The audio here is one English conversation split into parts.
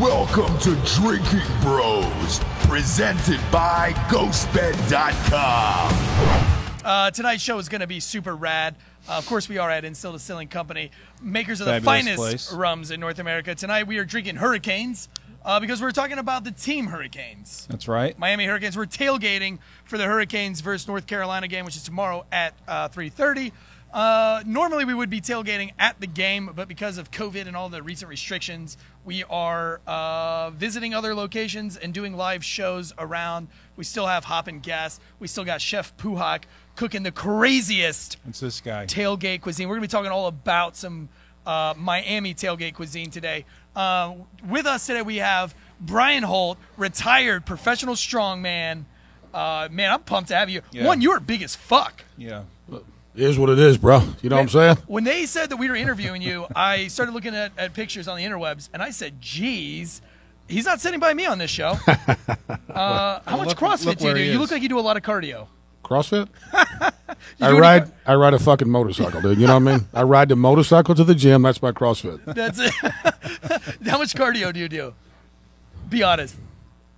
Welcome to Drinking Bros, presented by GhostBed.com. Tonight's show is going to be super rad. Of course, we are at Instill Distilling Company, makers of the Fabulous finest place. rums in North America. Tonight, we are drinking Hurricanes because we're talking about the team Hurricanes. That's right. Miami Hurricanes. We're tailgating for the Hurricanes versus North Carolina game, which is tomorrow at 3:30. Normally, we would be tailgating at the game, but because of COVID and all the recent restrictions, we are visiting other locations and doing live shows around. We still have Hop and Gas. We still got Chef Puhak cooking the craziest It's this guy. tailgate cuisine. We're going to be talking all about some Miami tailgate cuisine today. With us today, we have Brian Holt, retired professional strongman. Man, I'm pumped to have you. Yeah. One, you're big as fuck. Yeah. It is what it is, bro. You know what I'm saying? When they said that we were interviewing you, I started looking at pictures on the interwebs, and I said, geez, he's not sitting by me on this show. How much look CrossFit do you where do? he You is. look like you do a lot of cardio. CrossFit? You I do ride any I ride a fucking motorcycle, dude. You know what I mean? I ride the motorcycle to the gym. That's my CrossFit. That's it. How much cardio do you do? Be honest.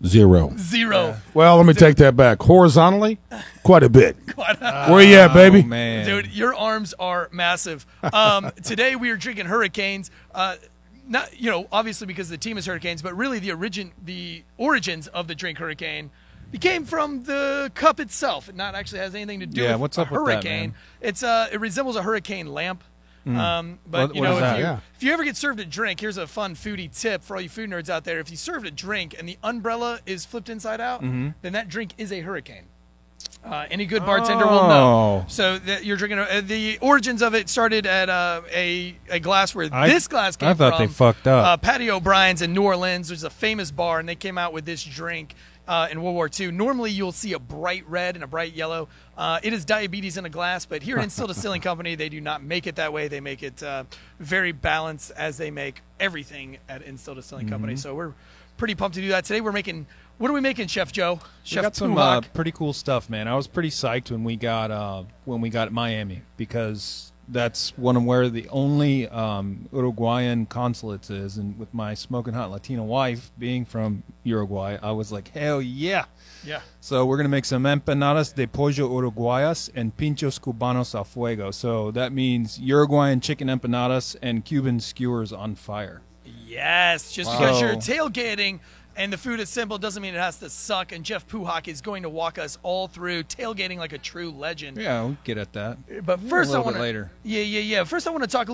0. Zero. Well, let me take that back. Horizontally, quite a bit. Where you at, baby? Oh, man. Dude, your arms are massive. Today we are drinking Hurricanes. Not, obviously because the team is Hurricanes, but really the origins of the drink Hurricane became from the cup itself. It not actually has anything to do Yeah, with what's a up with that, hurricane. man? It resembles a hurricane lamp. But What is that? Yeah. if you ever get served a drink, here's a fun foodie tip for all you food nerds out there. If you served a drink and the umbrella is flipped inside out, then that drink is a hurricane. Any good bartender will know. Oh. So that you're drinking. The origins of it started at a glass where I- this glass came I thought from. they fucked up. Patty O'Brien's in New Orleans, which is a famous bar, and they came out with this drink in World War II. Normally, you'll see a bright red and a bright yellow. It is diabetes in a glass, but here at Instill Distilling Company, they do not make it that way. They make it very balanced, as they make everything at Instill Distilling Company. So we're pretty pumped to do that. Today, we're making. What are we making, Chef Joe? We Chef got some Puhak. pretty cool stuff, man. I was pretty psyched when we got Miami because that's one of where the only Uruguayan consulates is, and with my smoking hot Latina wife being from Uruguay, I was like, hell yeah! Yeah. So we're gonna make some empanadas de pollo uruguayas and pinchos cubanos al fuego. So that means Uruguayan chicken empanadas and Cuban skewers on fire. Yes, just Wow. because you're tailgating and the food is simple doesn't mean it has to suck. And Jeff Puhak is going to walk us all through tailgating like a true legend. Yeah, we'll get at that. But first, a little I want bit later. Yeah. First, I want to talk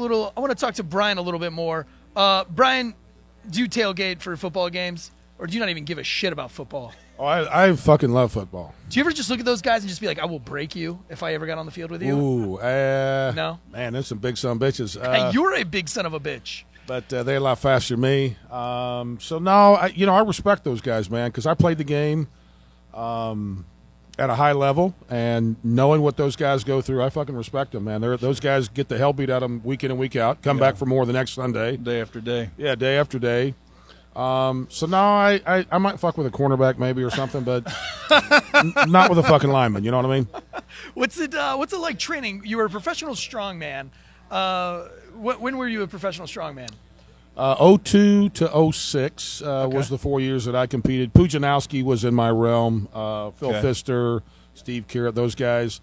to Brian a little bit more. Brian, do you tailgate for football games, or do you not even give a shit about football? Oh, I fucking love football. Do you ever just look at those guys and just be like, "I will break you if I ever got on the field with you"? Ooh, No? Man, there's some big son of bitches. Hey, you're a big son of a bitch. But they're a lot faster than me. So no, I respect those guys, man, because I played the game at a high level, and knowing what those guys go through, I fucking respect them, man. Those guys get the hell beat out of them week in and week out, come back for more the next Sunday. Day after day. Yeah, day after day. So no, I might fuck with a cornerback maybe or something, but not with a fucking lineman. You know what I mean? What's it like training? You were a professional strongman. When were you a professional strongman? 02 to 06 was the 4 years that I competed. Pujanowski was in my realm. Phil Okay. Pfister, Steve Carrot, those guys.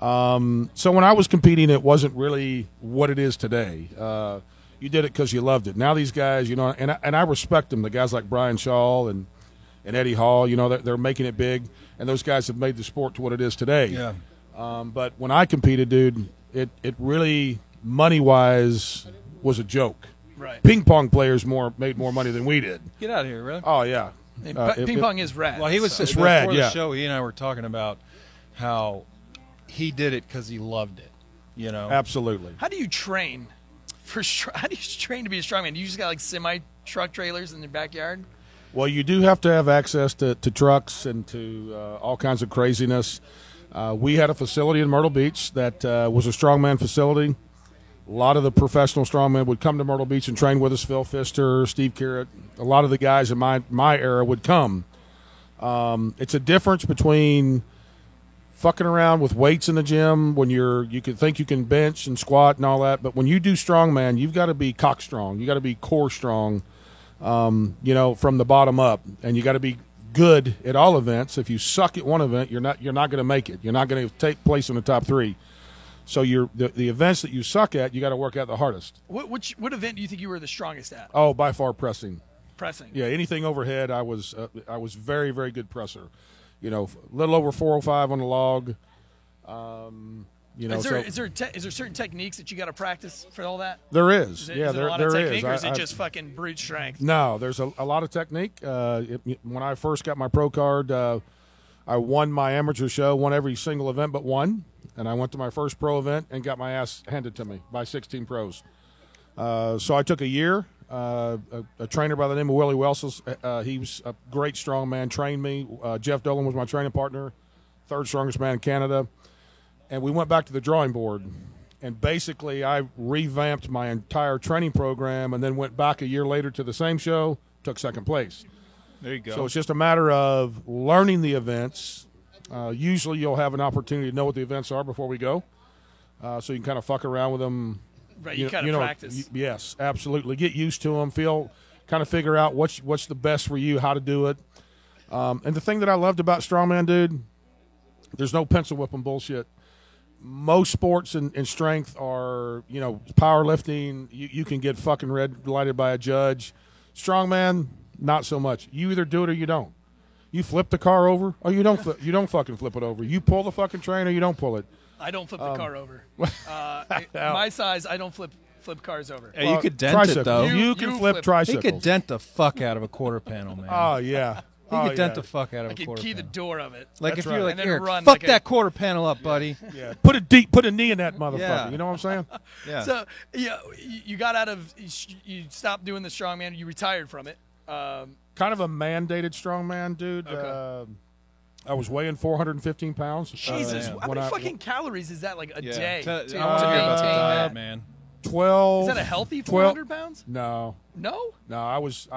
So when I was competing, it wasn't really what it is today. You did it because you loved it. Now these guys, and I respect them. The guys like Brian Shaw and Eddie Hall, they're making it big, and those guys have made the sport to what it is today. Yeah. But when I competed, dude, it really money-wise was a joke. Right. Ping pong players made more money than we did. Get out of here, really. Oh yeah, Ping pong is rad. Well, he was It's before rad, the yeah. show. He and I were talking about how he did it because he loved it. absolutely. How do you train how do you train to be a strongman? Do you just got like semi truck trailers in your backyard? Well, you do have to have access to trucks and to all kinds of craziness. We had a facility in Myrtle Beach that was a strongman facility. A lot of the professional strongmen would come to Myrtle Beach and train with us. Phil Pfister, Steve Carrot, a lot of the guys in my era would come. It's a difference between fucking around with weights in the gym when you can think you can bench and squat and all that, but when you do strongman, you've got to be cock strong. You got to be core strong. from the bottom up, and you got to be good at all events. If you suck at one event, you're not going to make it. You're not going to take place in the top 3. So the events that you suck at, you got to work at the hardest. What event do you think you were the strongest at? Oh, by far pressing. Pressing. Yeah, anything overhead, I was very, very good presser. A little over 405 on the log. Is there certain techniques that you got to practice for all that? There is. Is it there a lot of technique, is. or is it just fucking brute strength? No, there's a lot of technique. When I first got my pro card, I won my amateur show, won every single event but one, and I went to my first pro event and got my ass handed to me by 16 pros. So I took a year. A trainer by the name of Willie Wells, he was a great strongman, trained me. Jeff Dolan was my training partner, third strongest man in Canada. And we went back to the drawing board. And basically, I revamped my entire training program and then went back a year later to the same show, took second place. There you go. So it's just a matter of learning the events. Usually you'll have an opportunity to know what the events are before we go. So you can kind of fuck around with them. Right, you kind of practice. Yes, absolutely. Get used to them. Kind of figure out what's the best for you, how to do it. And the thing that I loved about strongman, dude, there's no pencil whipping bullshit. Most sports and strength are, powerlifting. You can get fucking red lighted by a judge. Strongman, not so much. You either do it or you don't. You flip the car over, or you don't. You don't fucking flip it over. You pull the fucking train, or you don't pull it. I don't flip the car over. My size, I don't flip cars over. Hey, you could dent it, though. You can flip tricycles. He could dent the fuck out of a quarter panel, man. Oh, yeah. He could dent the fuck out of a quarter panel. I could key the door of it. Like That's if you're right. like, And then Eric, run fuck like that quarter panel up, buddy. Yeah. Put a knee in that motherfucker. Yeah. You know what I'm saying? Yeah. So, you got out of, you stopped doing the strongman, you retired from it. Kind of a mandated strongman, dude. Okay. I was weighing 415 pounds. Jesus, yeah. how many fucking calories is that, like, a day? I'm to sorry about the maintain diet, that? man. 12. Is that a healthy 12 400 pounds? No. No? No, I was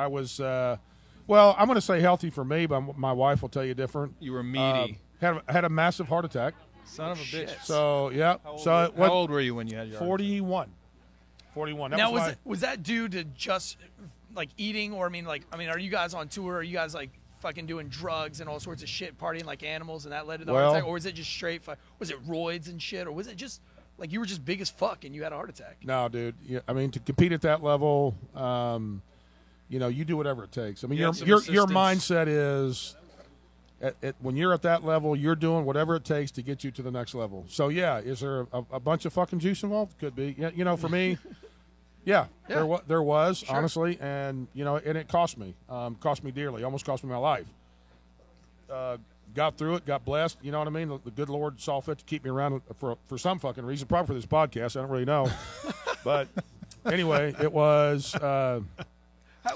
well, I'm going to say healthy for me, but my wife will tell you different. You were meaty. Had a massive heart attack. Son of a bitch. So, yeah. How old were you when you had your 41. That Now, was was that due to just, like, eating? Or, are you guys on tour? Are you guys, like, fucking doing drugs and all sorts of shit, partying like animals, and that led to the heart attack? Or was it just straight, was it roids and shit? Or was it just, like, you were just big as fuck and you had a heart attack? No, dude. Yeah, to compete at that level, you do whatever it takes. Your mindset is, when you're at that level, you're doing whatever it takes to get you to the next level. So, yeah, is there a bunch of fucking juice involved? Could be. Yeah, for me, yeah. There was, sure. Honestly, and, and it cost me. Cost me dearly. Almost cost me my life. Got through it, got blessed. You know what I mean? The good Lord saw fit to keep me around for some fucking reason. Probably for this podcast. I don't really know. But anyway, it was...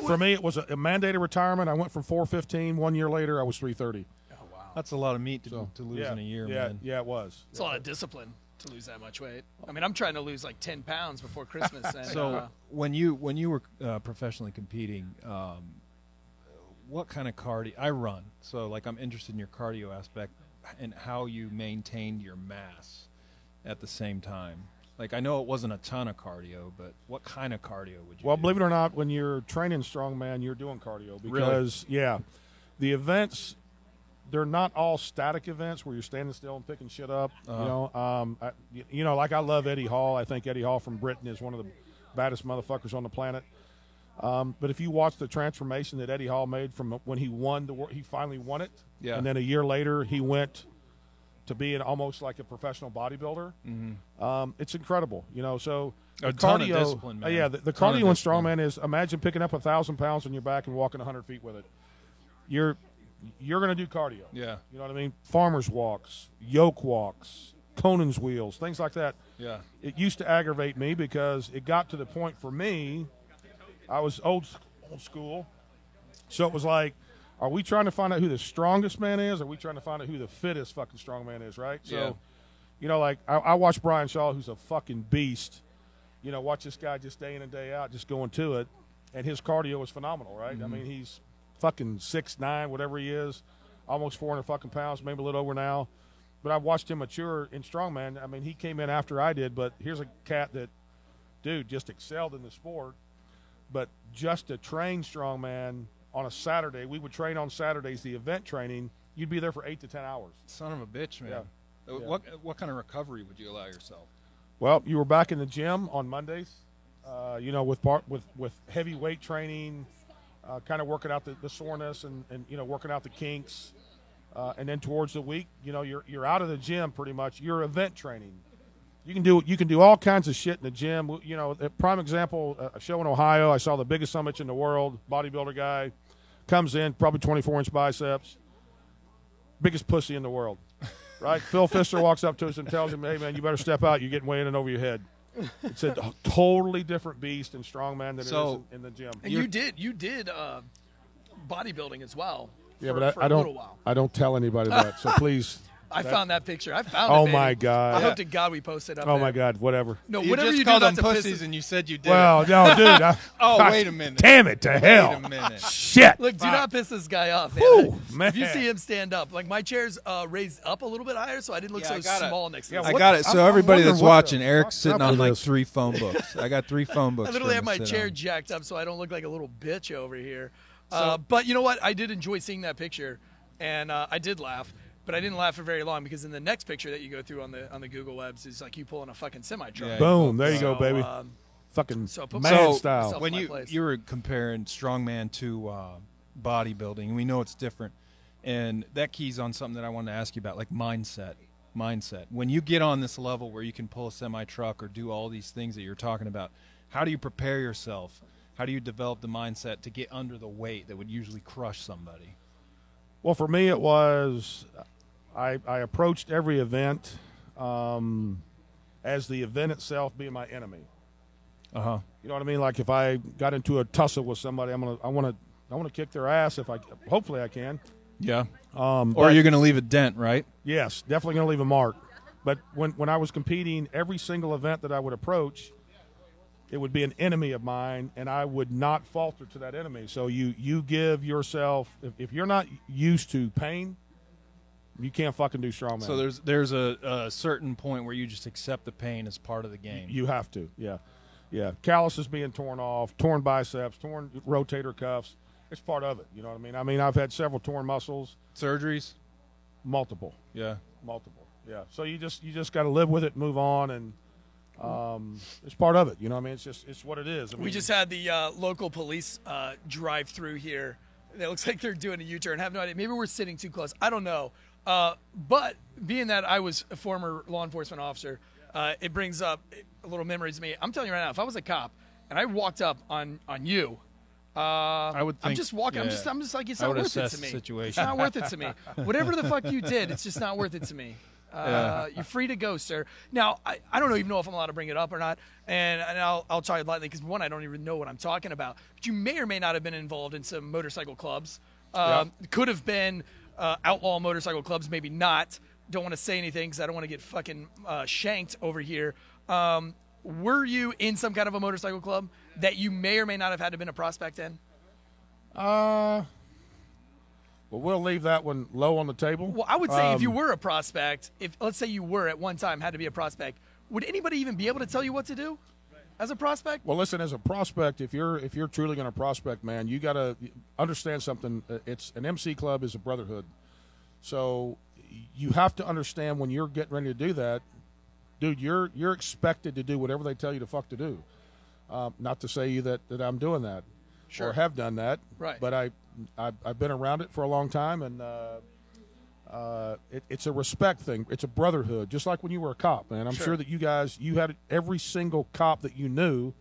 for me, it was a mandated retirement. I went from 415. 1 year later, I was 330. Oh, wow. That's a lot of meat to lose in a year, man. Yeah, it was. It's a lot of discipline to lose that much weight. I'm trying to lose like 10 pounds before Christmas. And, So when you were professionally competing, what kind of cardio? I run, so like I'm interested in your cardio aspect and how you maintained your mass at the same time. Like, I know it wasn't a ton of cardio, but what kind of cardio would you do? Believe it or not, when you're training strongman, you're doing cardio. Because, the events, they're not all static events where you're standing still and picking shit up. I love Eddie Hall. I think Eddie Hall from Britain is one of the baddest motherfuckers on the planet. But if you watch the transformation that Eddie Hall made from when he he finally won it, and then a year later he went to being almost like a professional bodybuilder. Mm-hmm. It's incredible, So a ton of discipline, man. The cardio in strongman is, imagine picking up 1,000 pounds on your back and walking 100 feet with it. You're going to do cardio. Yeah, you know what I mean. Farmers walks, yoke walks, Conan's wheels, things like that. Yeah, it used to aggravate me because it got to the point for me. I was old school, so it was like, are we trying to find out who the strongest man is, or are we trying to find out who the fittest fucking strong man is, right? So, like, I watch Brian Shaw, who's a fucking beast. Watch this guy just day in and day out, just going to it, and his cardio is phenomenal, right? Mm-hmm. He's fucking 6'9", whatever he is, almost 400 fucking pounds, maybe a little over now. But I've watched him mature in strongman. He came in after I did, but here's a cat that, dude, just excelled in the sport. But just to train strongman on a Saturday, we would train on Saturdays, the event training, you'd be there for 8 to 10 hours. Son of a bitch, man. Yeah. What kind of recovery would you allow yourself? Well, you were back in the gym on Mondays, with heavy weight training, kind of working out the soreness and working out the kinks. And then towards the week, you're out of the gym pretty much. You're event training. You can do all kinds of shit in the gym. A prime example, a show in Ohio. I saw the biggest summit in the world. Bodybuilder guy comes in, probably 24-inch biceps, biggest pussy in the world, right? Phil Pfister walks up to us and tells him, "Hey man, you better step out. You're getting way in and over your head." It's a totally different beast and strongman than it is in the gym. And you did bodybuilding as well. Yeah, for, but for a little while. I don't tell anybody that. So please. I found that picture. I found it. Oh baby. my God! I hope to God we post it up. Oh there. my God! Whatever. No, You whatever just you called do them not to pussies, piss. and you said you did. Well, no, dude. Oh, wait a minute. Damn it to hell! Wait a minute. Shit. Look, do not piss this guy off, man. Whew, man. If you see him stand up, like my chair's raised up a little bit higher, so I didn't look Yeah, so I got it. small next to Yeah, this. I what- got it. So I'm everybody wondering that's what watching, the Eric's fuck's sitting up on with like this. 3 phone books. I got 3 phone books. I literally for have him my to sit chair on. jacked up so I don't look like a little bitch over here. But you know what? I did enjoy seeing that picture, and I did laugh. But I didn't laugh for very long because in the next picture that you go through on the Google Webs is like you pulling a fucking semi truck. Yeah. Boom. There you go, So, baby. Fucking so put man myself- style. myself- When my you place. were comparing strongman to bodybuilding, we know it's different, and that keys on something that I wanted to ask you about, like mindset. When you get on this level where you can pull a semi truck or do all these things that you're talking about, how do you prepare yourself? How do you develop the mindset to get under the weight that would usually crush somebody? Well, for me, it was I approached every event as the event itself being my enemy. Uh huh. You know what I mean? Like if I got into a tussle with somebody, I want to kick their ass hopefully I can. Yeah. But Or you're going to leave a dent, right? yes, definitely going to leave a mark. But when I was competing, every single event that I would approach, it would be an enemy of mine, and I would not falter to that enemy. So you give yourself, if you're not used to pain, you can't fucking do strongman. So there's a certain point where you just accept the pain as part of the game. You have to, yeah. Calluses being torn off, torn biceps, torn rotator cuffs. It's part of it. You know what I mean? I've had several torn muscles, Surgeries? multiple. Yeah. Yeah. So you just got to live with it, move on, and it's part of it. You know what I mean? It's what it is. I mean, We just had the local police drive through here. It looks like they're doing a U-turn. I have no idea. Maybe we're sitting too close. I don't know. But being that I was a former law enforcement officer, it brings up a little memories to me. I'm telling you right now, if I was a cop and I walked up on you, I would think, I'm just walking. yeah. I'm just like, it's I not would worth it assess to the me. situation. It's not worth it to me. Whatever the fuck you did, it's just not worth it to me. You're free to go, sir. Now, I don't even know if I'm allowed to bring it up or not, and I'll try it lightly because, one, I don't even know what I'm talking about. But you may or may not have been involved in some motorcycle clubs. Could have been outlaw motorcycle clubs, maybe not. Don't want to say anything because I don't want to get fucking shanked over here. Were you in some kind of a motorcycle club that you may or may not have had to been a prospect in? well, we'll leave that one low on the table. Well, I would say if you were a prospect, if let's say you were at one time had to be a prospect, would anybody even be able to tell you what to do as a prospect? Well, listen, as a prospect, if you're truly going to prospect, man, you got to understand something. It's an MC club is a brotherhood, so you have to understand when you're getting ready to do that, dude. You're expected to do whatever they tell you to fuck to do. Not to say that I'm doing that, Sure. or have done that, Right. But I've been around it for a long time, and it's a respect thing. It's a brotherhood, just like when you were a cop, man. I'm sure that you had every single cop that you knew.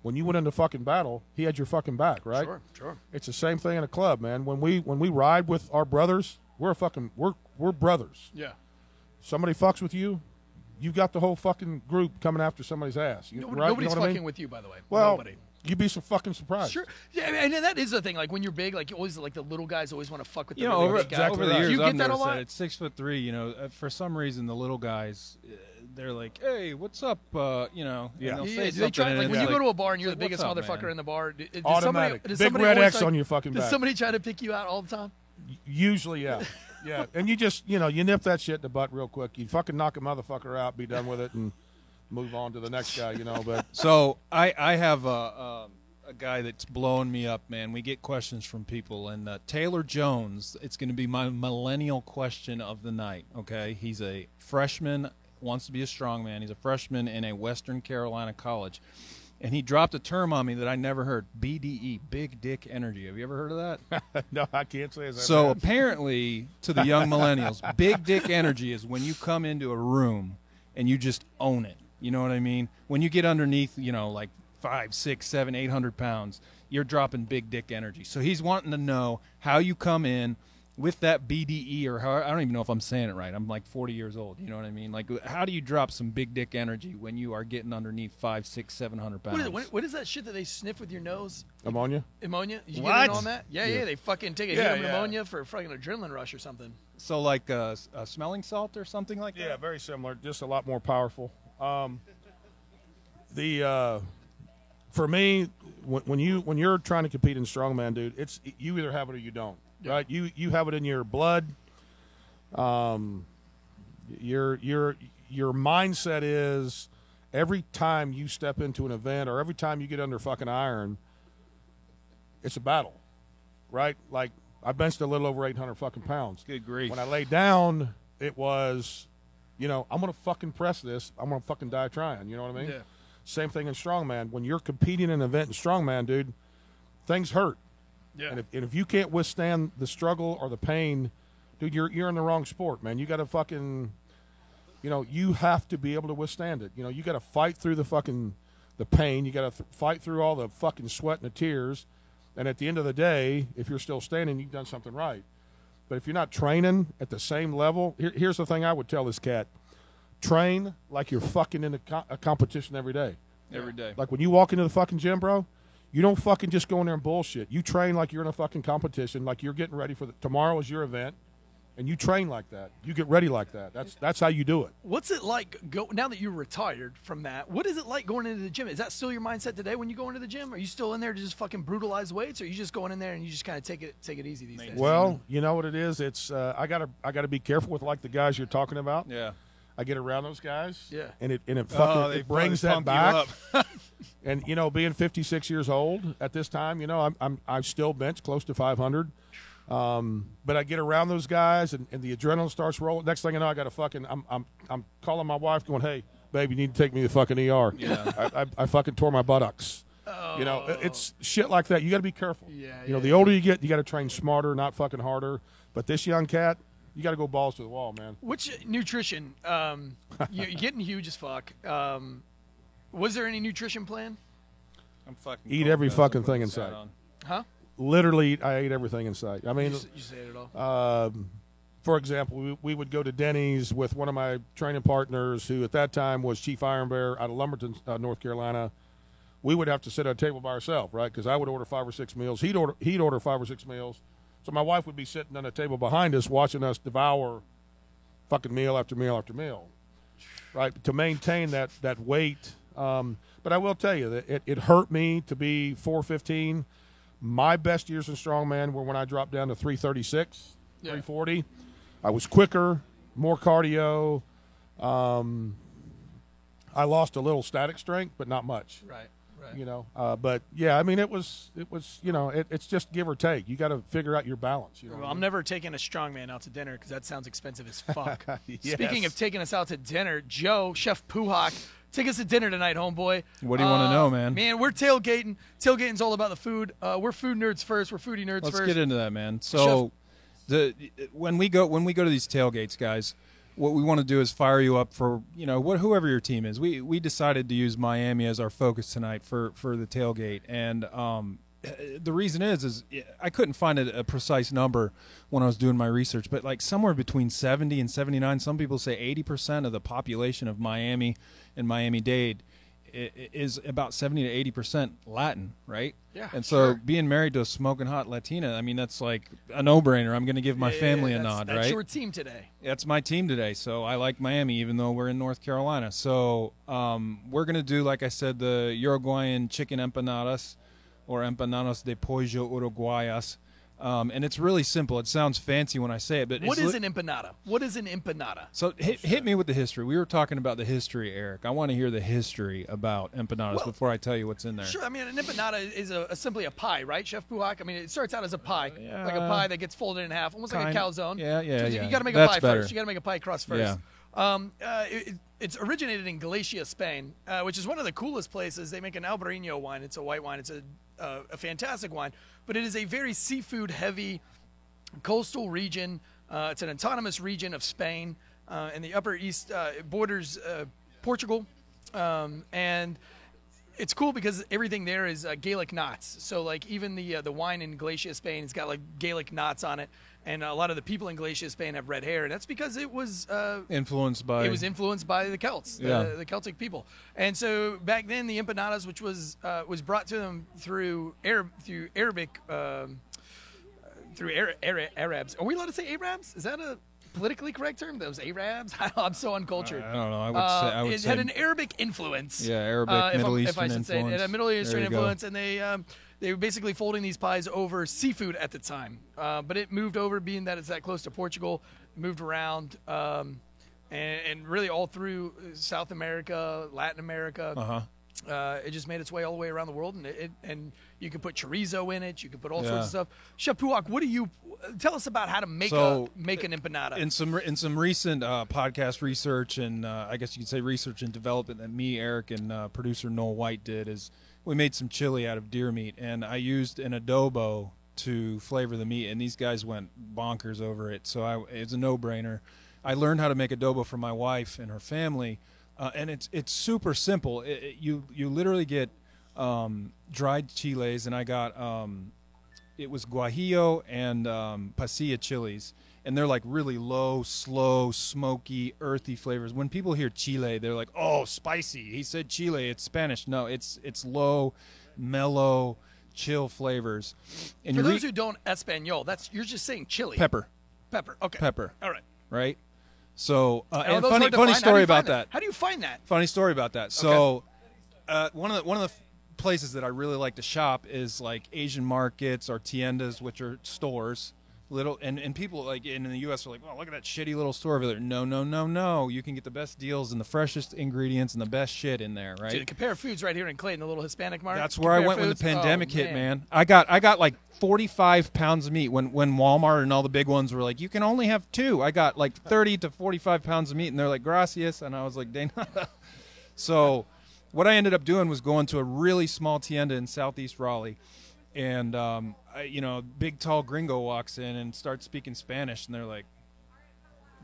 When you went into fucking battle, he had your fucking back, right? Sure. It's the same thing in a club, man. When we ride with our brothers, we're brothers. Yeah. Somebody fucks with you, you've got the whole fucking group coming after somebody's ass. Right? Nobody's you know what fucking I mean? with you, by the way. Well, Nobody. you'd be so fucking surprised. Sure. Yeah, and that is the thing. Like when you're big, like you always like the little guys always want to fuck with the You know, really over, big guys. over the right. years, you I've get that a noticed lot. that at 6'3", you know, for some reason the little guys, they're like, "Hey, what's up?" You know, and Yeah. they'll Yeah, say do they try, something, like and when it's you go to a bar and you're it's the like, biggest "What's up, motherfucker man?" in the bar, does Automatic. Does Big somebody red always, X like, on your fucking Does back. somebody try to pick you out all the time? Usually, yeah. Yeah. And you just, you nip that shit in the butt real quick. You fucking knock a motherfucker out, be done with it, and move on to the next guy, But So I have a a guy that's blowing me up, man. We get questions from people, and Taylor Jones, it's going to be my millennial question of the night, okay? He's a freshman, wants to be a strongman. He's a freshman in a Western Carolina college. And he dropped a term on me that I never heard, BDE, Big Dick Energy. Have you ever heard of that? No, I can't say that. So apparently, to the young millennials, Big Dick Energy is when you come into a room and you just own it. You know what I mean? When you get underneath, like 5, 6, 7, 800 pounds, you're dropping Big Dick Energy. So he's wanting to know how you come in with that BDE, or how, I don't even know if I'm saying it right. I'm like 40 years old. You know what I mean? Like, how do you drop some Big Dick Energy when you are getting underneath 5, 6, 700 pounds? What is that shit that they sniff with your nose? Ammonia? Ammonia? Did you What? get in on that? Yeah. They fucking take a hit of ammonia for a fucking adrenaline rush or something. So like a smelling salt or something like that? Yeah, very similar, just a lot more powerful. For me, when you're trying to compete in strongman, dude, it's you either have it or you don't. Right? You have it in your blood. Your mindset is every time you step into an event or every time you get under fucking iron, it's a battle, right? Like I benched a little over 800 fucking pounds. Good grief. When I laid down, it was, I'm gonna fucking press this. I'm gonna fucking die trying. You know what I mean? Yeah. Same thing in strongman. When you're competing in an event in strongman, dude, things hurt. Yeah. And if you can't withstand the struggle or the pain, dude, you're in the wrong sport, man. You got to fucking, you have to be able to withstand it. You got to fight through the pain. You got to fight through all the fucking sweat and the tears. And at the end of the day, if you're still standing, you've done something right. But if you're not training at the same level, here's the thing I would tell this cat: train like you're fucking in a competition every day. Every day. Like when you walk into the fucking gym, bro. You don't fucking just go in there and bullshit. You train like you're in a fucking competition, like you're getting ready for tomorrow is your event, and you train like that. You get ready like that. That's how you do it. What's it like now that you're retired from that? What is it like going into the gym? Is that still your mindset today when you go into the gym? Are you still in there to just fucking brutalize weights, or are you just going in there and you just kind of take it easy these days? Well, you know what it is. It's I gotta be careful with like the guys you're talking about. Yeah. I get around those guys. Yeah. And it fucking it brings that back. Up. And being 56 years old at this time, I'm still bench close to 500. But I get around those guys and the adrenaline starts rolling. Next thing I know, I got to fucking I'm calling my wife going, "Hey, babe, you need to take me to the fucking ER." Yeah. I fucking tore my buttocks. Oh. It's shit like that. You got to be careful. Yeah. The older you get, you got to train smarter, not fucking harder. But this young cat, you got to go balls to the wall, man. Which nutrition? You're getting huge as fuck. Was there any nutrition plan? I'm fucking Eat cold, every guys. fucking I'm thing putting in this hat sight. on. Huh? Literally, I ate everything in sight. I mean, You say it all. for example, we would go to Denny's with one of my training partners who at that time was Chief Iron Bear out of Lumberton, North Carolina. We would have to sit at a table by ourselves, right? Because I would order 5 or 6 meals. He'd order 5 or 6 meals. So my wife would be sitting on a table behind us watching us devour fucking meal after meal after meal, right? To maintain that weight. But I will tell you that it hurt me to be 415. My best years in strongman were when I dropped down to 336, 340. I was quicker, more cardio. I lost a little static strength, but not much. Right. But yeah, I mean, it was it's just give or take. You got to figure out your balance. Well, I'm never taking a strongman out to dinner because that sounds expensive as fuck. Yes. Speaking of taking us out to dinner, Joe, Chef Puhak, take us to dinner tonight, homeboy. What do you want to know, man? Man, we're tailgating. Tailgating's all about the food. We're food nerds first. We're foodie nerds Let's first. get into that, man. So, when we go to these tailgates, guys, what we want to do is fire you up for whoever your team is. We decided to use Miami as our focus tonight for the tailgate, and the reason is I couldn't find a precise number when I was doing my research, but like somewhere between 70 and 79. Some people say 80% of the population of Miami and Miami-Dade is about 70 to 80% Latin, right? Yeah. And so sure. being married to a smoking hot Latina, I mean, that's like a no-brainer. I'm going to give my family a nod, that's right? your team today. That's my team today, so I like Miami, even though we're in North Carolina. So we're going to do, like I said, the Uruguayan chicken empanadas, or empanadas de pollo uruguayas. And it's really simple. It sounds fancy when I say it, but What is an empanada? What is an empanada? So hit me with the history. We were talking about the history, Eric. I want to hear the history about empanadas before I tell you what's in there. Sure. I mean, an empanada is simply a pie, right, Chef Puhak? I mean, it starts out as a pie, like a pie that gets folded in half, almost like a calzone. Yeah. You got to make a That's pie better. first. You got to make a pie crust first. Yeah. It's originated in Galicia, Spain, which is one of the coolest places. They make an Albarino wine. It's a white wine. It's a fantastic wine, but it is a very seafood-heavy coastal region. It's an autonomous region of Spain, in the Upper East. Borders Portugal, and it's cool because everything there is Gaelic knots. So like even the wine in Galicia, Spain, it's got like Gaelic knots on it, and a lot of the people in Galicia, Spain have red hair, and that's because it was influenced by the Celts, the Celtic people. And so back then, the empanadas, which was brought to them through Arabic. Through Arabs. Are we allowed to say Arabs? Is that a politically correct term? Those Arabs? I'm so uncultured. I don't know. I would say had an Arabic influence. Yeah, Arabic, Middle Eastern if I should say it. It had a Middle Eastern influence, and they were basically folding these pies over seafood at the time. But it moved over, being that it's that close to Portugal, moved around, and really all through South America, Latin America. It just made its way all the way around the world, and you can put chorizo in it. You can put all sorts of stuff. Chef Puhak, tell us about how to make an empanada? In some recent podcast research, and I guess you could say research and development that me, Eric, and producer Noel White did, is we made some chili out of deer meat, and I used an adobo to flavor the meat, and these guys went bonkers over it. So it's a no-brainer. I learned how to make adobo for my wife and her family. And it's super simple. You literally get dried chiles, and I got it was guajillo and pasilla chilies, and they're like really low, slow, smoky, earthy flavors. When people hear chile, they're like, "Oh, spicy." He said chile. It's Spanish. No, it's low, mellow, chill flavors. And for those who don't Espanol, you're just saying chili. Pepper. Okay. Pepper. All right. Right. So, and funny story about that. How do you find that? Funny story about that. So, one of the places that I really like to shop is like Asian markets or tiendas, which are stores. And people like in the U.S. are like, "Oh, look at that shitty little store over there." No. You can get the best deals and the freshest ingredients and the best shit in there, right? Dude, Compare Foods right here in Clayton, the little Hispanic market. That's where I went when the pandemic hit, man. I got like 45 pounds of meat when Walmart and all the big ones were like, "You can only have 2." I got like 30 to 45 pounds of meat, and they're like, "Gracias," and I was like, "Dang." So, what I ended up doing was going to a really small tienda in Southeast Raleigh. And, big, tall gringo walks in and starts speaking Spanish, and they're like,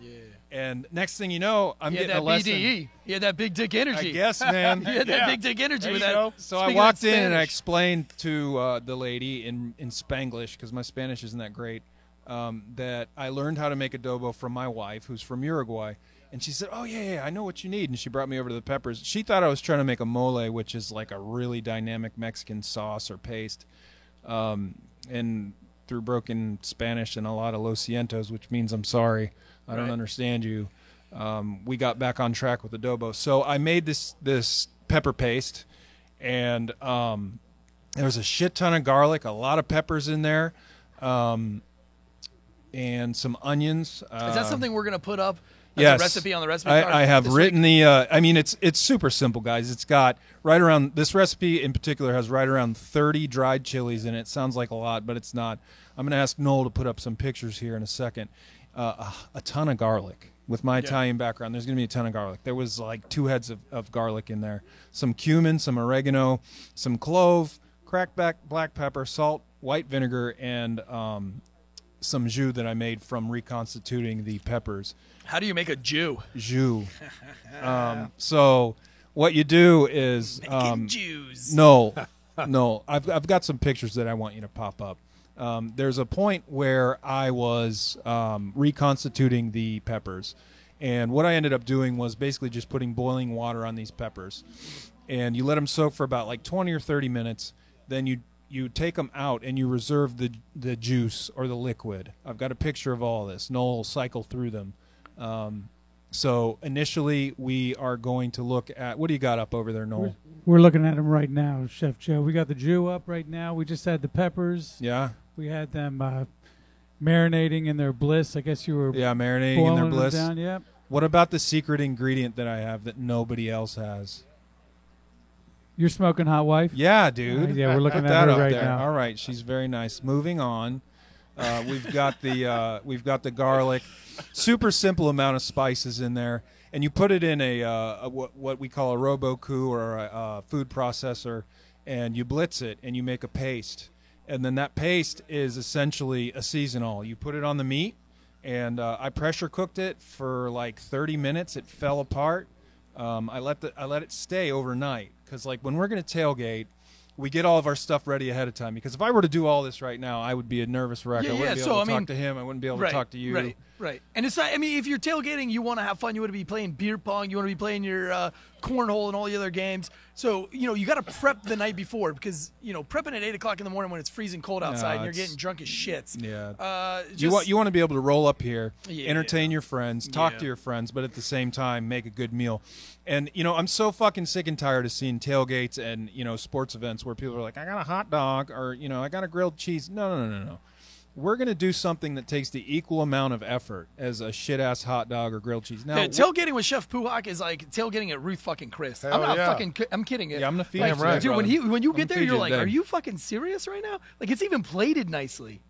yeah. And next thing you know, I'm getting a lesson. BDE. He had that big dick energy. I guess, man. He had that big dick energy with that. So I walked in and I explained to the lady in Spanglish, because my Spanish isn't that great, that I learned how to make adobo from my wife, who's from Uruguay. And she said, "Oh, yeah, I know what you need." And she brought me over to the peppers. She thought I was trying to make a mole, which is like a really dynamic Mexican sauce or paste. And through broken Spanish and a lot of lo sientos, which means I'm sorry, I don't understand you, we got back on track with adobo. So I made this pepper paste, and there was a shit ton of garlic, a lot of peppers in there, and some onions. Is that something we're going to put up? Yes, a recipe on the recipe card. I have written it's super simple, guys. It's got right around, this recipe in particular has right around 30 dried chilies in it. Sounds like a lot, but it's not. I'm going to ask Noel to put up some pictures here in a second. A ton of garlic. With my Italian background, there's going to be a ton of garlic. There was like 2 heads of garlic in there. Some cumin, some oregano, some clove, cracked black pepper, salt, white vinegar, and some jus that I made from reconstituting the peppers. How do you make a jus? Jus. So what you do is Jews. No. I've got some pictures that I want you to pop up. There's a point where I was reconstituting the peppers, and what I ended up doing was basically just putting boiling water on these peppers, and you let them soak for about like 20 or 30 minutes. Then you take them out and you reserve the juice or the liquid. I've got a picture of all of this. Noel will cycle through them. So initially we are going to look at, what do you got up over there, Noel? We're looking at them right now, Chef Joe. We got the jus up right now. We just had the peppers. Yeah. We had them marinating in their bliss. I guess you were marinating in boiling their them bliss. down. Yep. What about the secret ingredient that I have that nobody else has? You're smoking hot wife? Yeah, dude. Yeah, we're looking Put at that her up right there. now. All right, she's very nice. Moving on. We've got the garlic. Super simple amount of spices in there, and you put it in what we call a Roboku or a food processor, and you blitz it, and you make a paste. And then that paste is essentially a seasonal. You put it on the meat, and I pressure cooked it for like 30 minutes. It fell apart. I let it stay overnight because like when we're gonna tailgate, we get all of our stuff ready ahead of time. Because if I were to do all this right now, I would be a nervous wreck. I wouldn't be able to talk to him. I wouldn't be able to talk to you. Right. And it's not, I mean, if you're tailgating, you want to have fun. You want to be playing beer pong. You want to be playing your cornhole and all the other games. So, you got to prep the night before because, prepping at 8 o'clock in the morning when it's freezing cold outside and you're getting drunk as shits. Yeah. You want to be able to roll up here, entertain your friends, talk to your friends, but at the same time, make a good meal. And, I'm so fucking sick and tired of seeing tailgates and, sports events where people are like, I got a hot dog or, I got a grilled cheese. No. We're going to do something that takes the equal amount of effort as a shit-ass hot dog or grilled cheese. Now, tailgating with Chef Puhak is like tailgating at Ruth fucking Chris. I'm not fucking I'm kidding it. Yeah, I'm going to feed you. Right, dude, when you get there, you're like, today. are you fucking serious right now? Like, it's even plated nicely.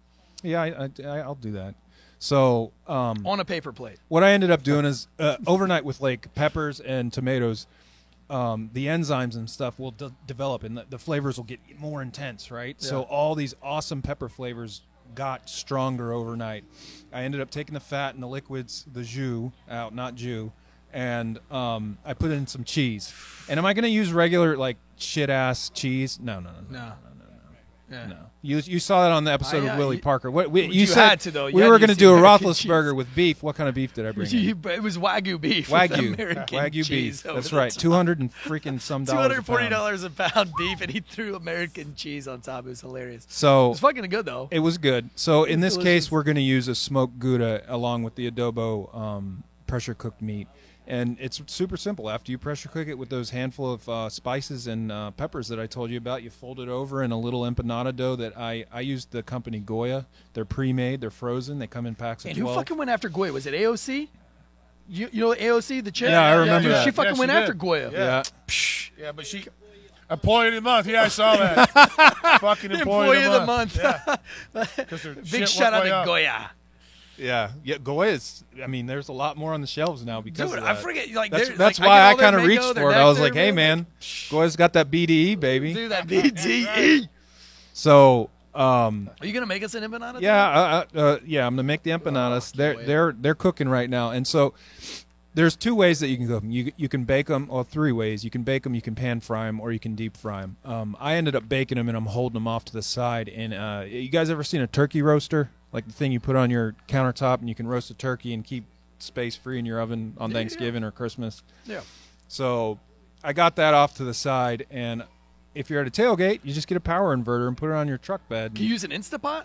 Yeah, I'll do that. So on a paper plate. What I ended up doing is overnight with like peppers and tomatoes, the enzymes and stuff will develop and the flavors will get more intense, right? Yeah. So all these awesome pepper flavors got stronger overnight. I ended up taking the fat and the liquids, the jus out, not jus, and I put in some cheese. And am I going to use regular like shit ass cheese? No. Yeah. No. You saw that on the episode of Willie Parker. You said had to though. We were going to do a Roethlisberger with beef. What kind of beef did I bring? It was Wagyu beef. Wagyu beef. That's right. $200 and freaking some dollars. $240 a pound beef, and he threw American cheese on top. It was hilarious. So it was fucking good though. It was good. So in this case, we're going to use a smoked Gouda along with the adobo pressure cooked meat. And it's super simple. After you pressure cook it with those handful of spices and peppers that I told you about, you fold it over in a little empanada dough that I used the company Goya. They're pre-made. They're frozen. They come in packs of 12. And who fucking went after Goya? Was it AOC? You know AOC, the chick? Yeah, I remember that. She fucking went after Goya. Yeah. Yeah, but she... Employee of the month. Yeah, I saw that. Fucking employee of the month. Yeah. Big shout out to Goya. Yeah, Goya's. I mean, there's a lot more on the shelves now because of that. I forget. Like, that's why I kind of reached for it. I was like, hey, man, Goya's got that BDE, baby. Do that BDE. So, are you gonna make us an empanada? Yeah, I'm gonna make the empanadas. They're cooking right now, and so there's two ways that you can cook them. You can bake them, or three ways. You can bake them, you can pan fry them, or you can deep fry them. I ended up baking them, and I'm holding them off to the side. And you guys ever seen a turkey roaster? Like the thing you put on your countertop and you can roast a turkey and keep space free in your oven on Thanksgiving or Christmas. Yeah. So I got that off to the side, and if you're at a tailgate, you just get a power inverter and put it on your truck bed. Can you use an Instapot?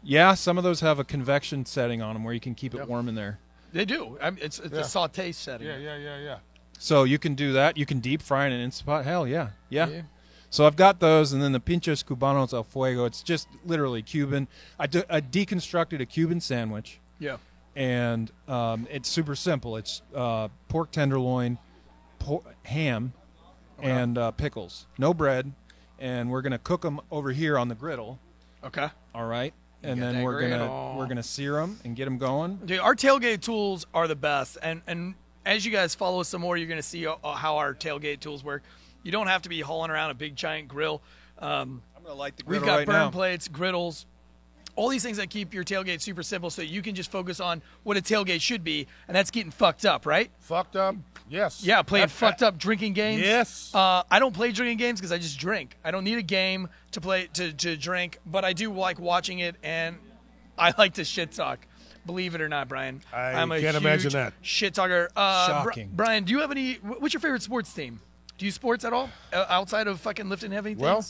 Yeah, some of those have a convection setting on them where you can keep it warm in there. They do. It's a saute setting. Yeah. So you can do that. You can deep fry in an Instapot. Hell yeah. So I've got those, and then the pinchos cubanos al fuego. It's just literally Cuban. I deconstructed a Cuban sandwich. Yeah. And it's super simple. It's pork tenderloin, ham, and pickles. No bread. And we're gonna cook them over here on the griddle. Okay. All right. And then we're gonna sear them and get them going. Dude, our tailgate tools are the best, and as you guys follow us some more, you're gonna see how our tailgate tools work. You don't have to be hauling around a big giant grill. I'm going to light the griddle We've got right burn now. plates, griddles, all these things that keep your tailgate super simple so you can just focus on what a tailgate should be, and that's getting fucked up, right? Fucked up? Yes. Yeah, playing fucked up drinking games. Yes. I don't play drinking games because I just drink. I don't need a game to play to drink, but I do like watching it, and I like to shit talk. Believe it or not, Brian. I'm a can't huge imagine that. Shit talker. Shocking. Brian, do you have any? What's your favorite sports team? Do you sports at all outside of fucking lifting heavy things? Well,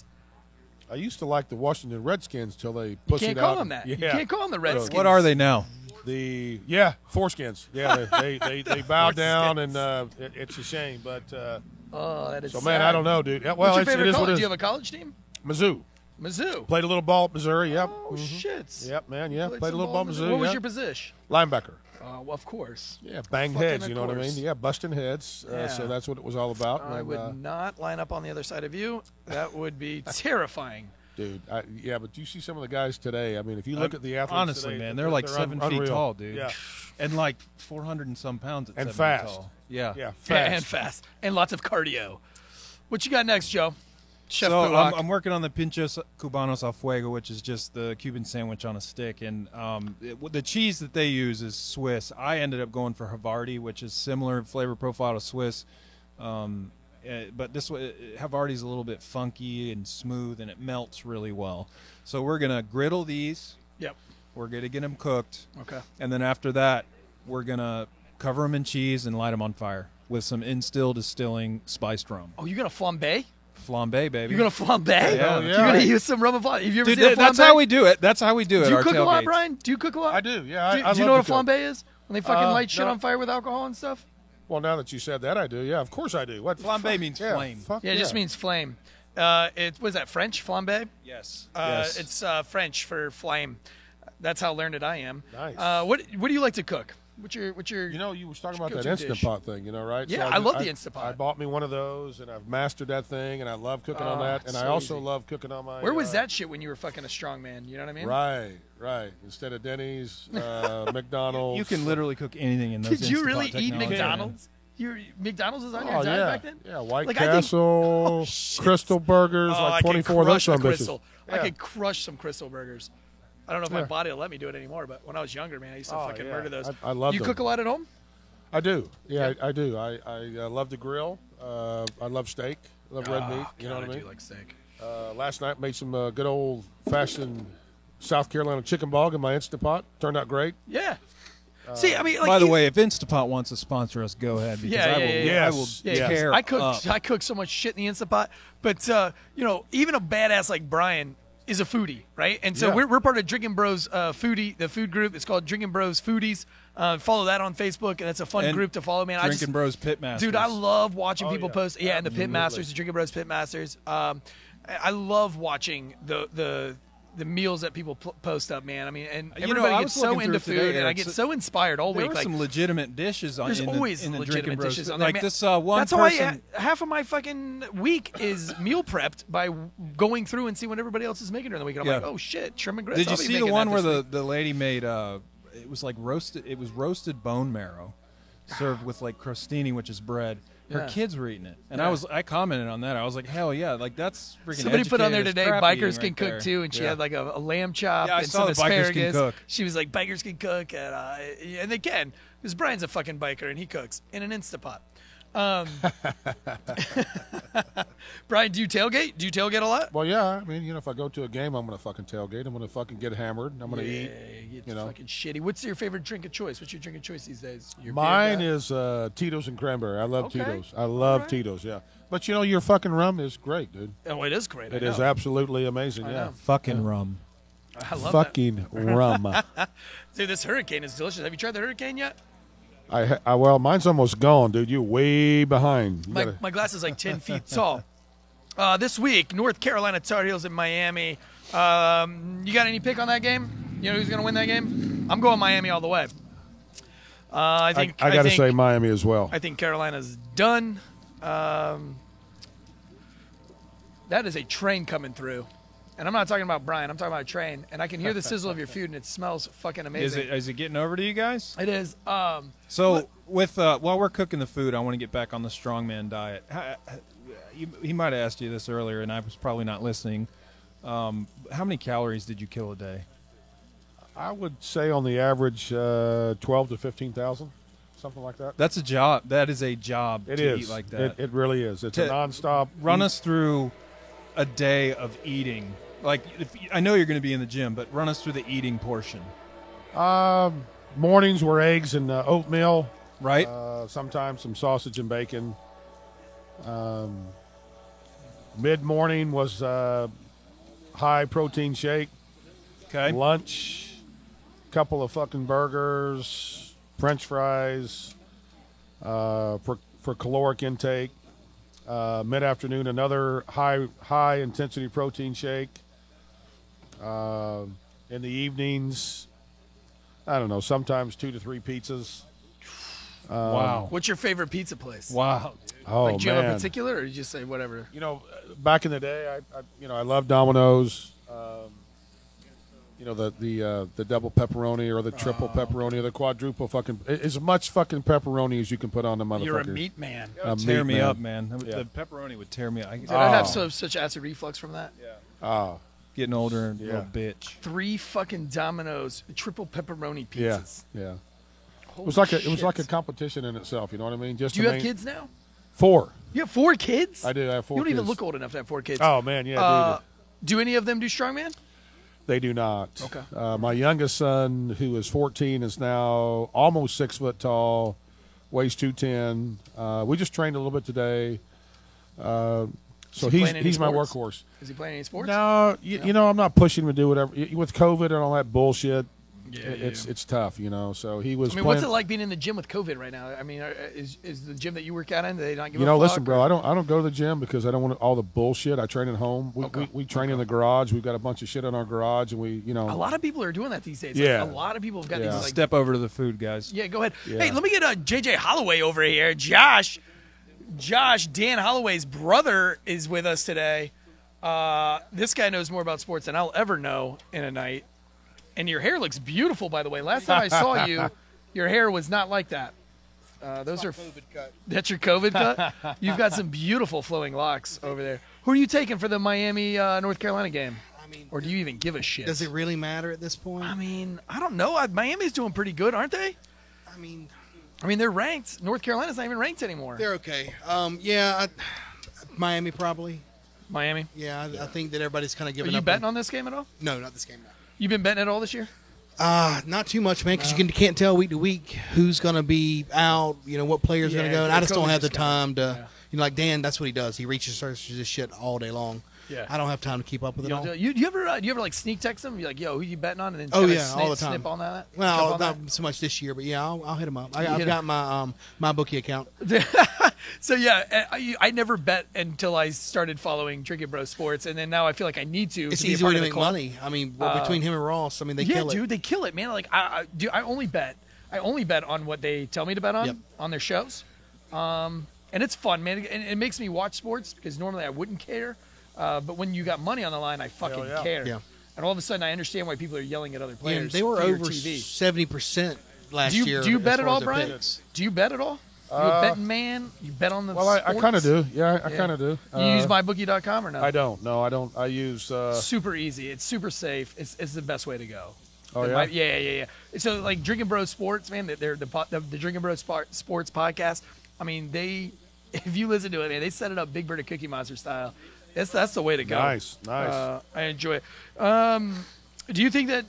I used to like the Washington Redskins till they pussied out. You can't call them that. Yeah. You can't call them the Redskins. What are they now? Foreskins. Yeah, they bow down, and it's a shame. But that is so, sad. man, I don't know, dude. Well, What's your favorite it is college? what it is. Do you have a college team? Mizzou. Mizzou. Played a little ball at Missouri. Yep. Oh, shit. Yep, man. Yeah. Played a some little ball at at Missouri. What was yeah. your position? Linebacker. Well, of course. Yeah, banged Fucking heads. of You know what I course. mean? Yeah, busting heads. Yeah. So that's what it was all about. I And, would not line up on the other side of you. That would be terrifying. dude. Yeah, but you see some of the guys today. I mean, if you look at the athletes Honestly, today, man, they're like 7 feet unreal. tall, dude. Yeah, And like 400 and some pounds at And 7 fast. feet tall. Yeah. yeah, Yeah, fast. and fast. And lots of cardio. What you got next, Joe? Chef So Kulak. I'm working on the pinchos cubanos al fuego, which is just the Cuban sandwich on a stick, and the cheese that they use is Swiss. I ended up going for Havarti, which is similar flavor profile to Swiss, but this way Havarti's a little bit funky and smooth, and it melts really well. So we're gonna griddle these. Yep. We're gonna get them cooked, Okay. and then after that, we're gonna cover them in cheese and light them on fire with some in-still distilling spiced rum. Oh, you gonna flambe? Flambe, baby. You're gonna flambe? Yeah. You're gonna use some rum and flambe. Have you ever Dude, seen a flambe? that's how we do it. That's how we do it. Do you our cook a lot, tailgates. Brian? Do you cook a lot? I do. Yeah, Do, I do you love know what a to cook. flambe is? When they fucking light shit no. on fire with alcohol and stuff? Well, now that you said that, I do. Yeah, of course I do. What Flambe fuck, means yeah, flame. Fuck Yeah, it just means flame. What is that, French? Flambe? Yes. Yes. It's French for flame. That's how learned I am. Nice. What do you like to cook? What's your You know, you was talking about go-to that Instant dish? Pot thing, you know, right? Yeah, I love the Instant Pot. I bought me one of those, and I've mastered that thing, and I love cooking on that. And so I also easy. love cooking on my. Where was that shit when you were fucking a strong man? You know what I mean? Right. Instead of Denny's, McDonald's. You can literally cook anything in those. Did you Instant really Pot eat technology, McDonald's? McDonald's was on your Oh diet yeah, back then? yeah. White Like, I think- Castle, shit. Crystal Burgers, Oh, I like could 24 of those crush a some bitches. Crystal. I Yeah. could crush some Crystal burgers. I don't know if my Yeah. body will let me do it anymore, but when I was younger, man, I used to Oh, fucking yeah. murder those. I love You them. cook a lot at home? I do. Yeah, I do. I love to grill. I love steak. I love red meat. You know what I I mean? do like steak. Last night made some good old fashioned South Carolina chicken bog in my Instant Pot. Turned out great. Yeah. See, I mean, like, By the way, if Instapot wants to sponsor us, go ahead because Yeah, I will. yeah, yeah. I will Yes, yeah, tear I cook. up. I cook so much shit in the Instant Pot, but even a badass like Brian is a foodie, right? And so Yeah. we're part of Drinking Bros foodie, the food group. It's called Drinking Bros Foodies. Follow that on Facebook, and it's a fun And group to follow, man. Drinking Bros Pitmasters. Dude, I love watching Oh, people yeah. post. Yeah, and the Absolutely. Pitmasters, the Drinking Bros Pitmasters. I love watching the meals that people post up, man. I mean, and You know, everybody I gets was so looking into through food, today, and I Eric, get so so inspired all There week. were Like, some legitimate dishes on. there's in the, always in the legitimate Drinking Bros. dishes on there, Like man. this one That's person. why half of my fucking week is meal prepped by going through and see what everybody else is making during the week. And I'm Yeah. like, oh shit, shrimp and grits. Did you I'll be see the making one that where this week. the lady made it was like roasted? It was roasted bone marrow, served with like crostini, which is bread. Her Yeah. kids were eating it, and Yeah. I commented on that. I was like, hell yeah, like that's freaking. Somebody put on there educated as today, crap bikers eating can right cook there. too, and she Yeah. had like a lamb chop Yeah, I and saw some the bikers asparagus. can cook. She was like, bikers can cook, and they can, because Brian's a fucking biker and he cooks in an Instapot. Brian, do you tailgate? Do you tailgate a lot? Well, yeah. I mean, if I go to a game, I'm gonna fucking tailgate. I'm gonna fucking get hammered. I'm gonna eat. It's you know. fucking shitty. What's your favorite drink of choice? What's your drink of choice these days? Your beer Mine guy? is Tito's and cranberry. I love Okay. Tito's. I love right. Tito's. Yeah. But your fucking rum is great, dude. Oh, it is great. It I is know. absolutely amazing. I Yeah. know. Fucking rum. I love Fucking rum. that. Dude, this hurricane is delicious. Have you tried the hurricane yet? Well, mine's almost gone, dude. You're way behind. You My, gotta- my glass is like 10 feet tall. This week, North Carolina Tar Heels in Miami. You got any pick on that game? You know who's going to win that game? I'm going Miami all the way. I think I got to think- say Miami as well. I think Carolina's done. That is a train coming through. And I'm not talking about Brian. I'm talking about a train. And I can hear the sizzle of your food, and it smells fucking amazing. Is it getting over to you guys? It is. So with while we're cooking the food, I want to get back on the strongman diet. He might have asked you this earlier, and I was probably not listening. How many calories did you kill a day? I would say on the average 12 to 15,000, something like that. That's a job. That is a job It to is eat like that. It really is. It's a To nonstop. Run us through a day of eating. Like, I know you're going to be in the gym, but run us through the eating portion. Mornings were eggs and oatmeal. Right? Sometimes some sausage and bacon. Mid morning was high protein shake. Okay. Lunch, couple of fucking burgers, French fries for caloric intake. Mid afternoon, another high intensity protein shake. In the evenings, I don't know, sometimes 2 to 3 pizzas. Wow. What's your favorite pizza place? Wow. Oh, Like, do you have a man. particular, or you just say whatever? You know, back in the day, I love Domino's. You know, the double pepperoni or the triple pepperoni or the quadruple fucking as much fucking pepperoni as you can put on the motherfucker. You're a meat man. Tear me man. up, man. Yeah. The pepperoni would tear me up. Did I have such acid reflux from that? Oh, Getting older and Yeah. little bitch. 3 fucking Domino's triple pepperoni yeah, pizzas. yeah. Holy It was like shit. a competition in itself. You know what I mean? Just Do to you have main- kids now? 4. You have 4 kids? I do. I have 4 You don't kids. even look old enough to have 4 kids. Oh man, yeah, dude. Do any of them do strongman? They do not. Okay. My youngest son, who is 14, is now almost 6 foot tall, weighs 210. We just trained a little bit today. So he playing any he's my sports? workhorse. Is he playing any sports? No, you know, I'm not pushing him to do whatever. With COVID and all that bullshit, Yeah, it's tough, you know. So he was I mean, playing. what's it like being in the gym with COVID right now? I mean, is the gym that you work out in, do they not give You a know, fuck, listen, bro. or- I don't go to the gym because I don't want all the bullshit. I train at home. We train in the garage. We've got a bunch of shit in our garage, and we, you know, A lot of people are doing that these days. Yeah. Like, a lot of people have got Yeah. these, like, Step over to the food, guys. yeah, go ahead. Yeah. Hey, let me get JJ Holloway over here. Josh, Dan Holloway's brother is with us today. This guy knows more about sports than I'll ever know in a night. And your hair looks beautiful, by the way. Last time I saw you, your hair was not like that. Those are COVID cut. That's your COVID cut? You've got some beautiful flowing locks over there. Who are you taking for the Miami, North Carolina game? I mean, Or do you even give a shit? does it really matter at this point? I mean, I don't know. Miami's doing pretty good, aren't they? I mean, They're ranked. North Carolina's not even ranked anymore. they're okay. Miami probably. Miami. Yeah, I think that everybody's kind of Are giving you up. betting on this game at all? No, not this game. No. You've been betting it all this year? Not too much, man, because you can't tell week to week who's going to be out, what player's going Yeah, to go. And yeah, I just don't COVID have the just kinda- time to, yeah. like Dan, that's what he does. He researches this shit all day long. Yeah. I don't have time to keep up with it You, all. don't do, you ever like sneak text them? You're like, yo, who you betting on? And then Oh, kinda yeah, all the time. snip on that? Well, jump on not so much this year, but yeah, I'll hit him up. hit I've him. got my bookie account. So yeah, I never bet until I started following Drinking Bro Sports, and then now I feel like I need to. It's be a easy part way of to the make club. money. I mean, between him and Ross, I mean, they Yeah, kill it. dude, they kill it, man. Like I only bet on what they tell me to bet on Yep. on their shows, and it's fun, man. And it makes me watch sports because normally I wouldn't care, but when you got money on the line, I fucking yeah. care. Yeah. And all of a sudden, I understand why people are yelling at other Yeah, players. they were through your over TV. 70% last year. Do you as bet at far as all, their Brian? picks. Do you bet at all? You a betting man? You bet on the well, I sports? kind of do. Yeah, I Yeah. kind of do. You use mybookie.com or no? I don't. No, I don't. I use. Super easy. It's super safe. It's the best way to go. Oh, It yeah? might- yeah. So like Drinking Bros Sports, man, they're the Drinking Bros Sports podcast. I mean, if you listen to it, man, they set it up Big Bird and Cookie Monster style. That's the way to go. Nice. I enjoy it. Do you think that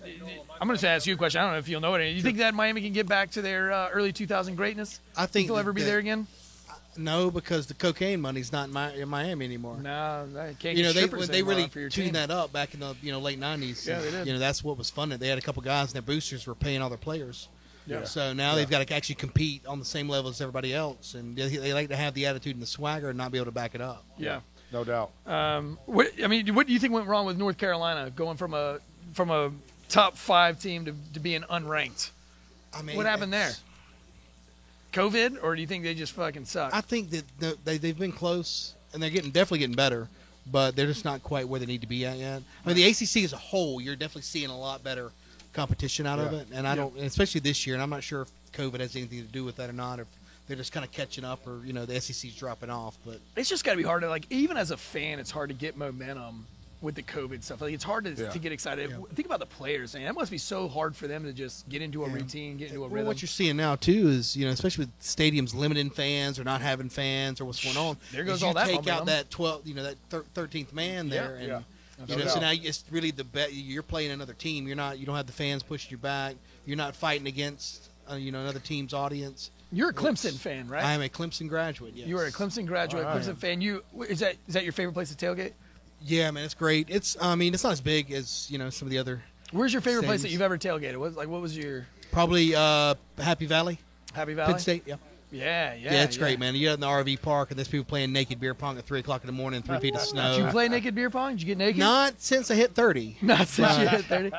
I'm going to ask you a question? I don't know if you'll know it. Do you think that Miami can get back to their early 2000 greatness? I think they'll ever be there again. No, because the cocaine money's not in Miami anymore. No, I can't. You know, get they strippers they anymore really for your tuned team. that up back in the late 90s. Yeah, they did. You know, that's what was fun. They had a couple guys and their boosters were paying all their players. Yeah. So now they've got to actually compete on the same level as everybody else, and they like to have the attitude and the swagger and not be able to back it up. Yeah. No doubt. What do you think went wrong with North Carolina going from a top 5 team to being unranked? I mean, What happened there? it's- COVID, or do you think they just fucking suck? I think that they've been close, and they're definitely getting better, but they're just not quite where they need to be at yet. I mean, the ACC as a whole, you're definitely seeing a lot better competition out of Yeah. it, and especially this year. And I'm not sure if COVID has anything to do with that or not, or if they're just kind of catching up, or the SEC's dropping off. But It's just got to be hard to, like, even as a fan, it's hard to get momentum with the COVID stuff. Like, it's hard to get excited. Yeah. Think about the players, man. That must be so hard for them to just get into a routine, get into a Well, rhythm. what you're seeing now too is, especially with stadiums limiting fans or not having fans or what's going on. There goes is all you that take momentum. out that 12, that 13th man there, and yeah. so now it's really you're playing another team. You don't have the fans pushing you back. You're not fighting against another team's audience. You're a Clemson fan, right? I am a Clemson graduate. Yes. You are a Clemson graduate, All right. Clemson fan. Is that your favorite place to tailgate? Yeah, man, it's great. It's not as big as some of the other. Where's your favorite place that Stadiums. you've ever tailgated? What was your Probably Happy Valley, Happy Valley? Penn State. Yeah. Yeah, Yeah, it's great, man. You're in the RV park, and there's people playing naked beer pong at 3 o'clock in the morning, 3 feet of snow. Did you play naked beer pong? Did you get naked? Not since I hit 30. Not since you hit 30.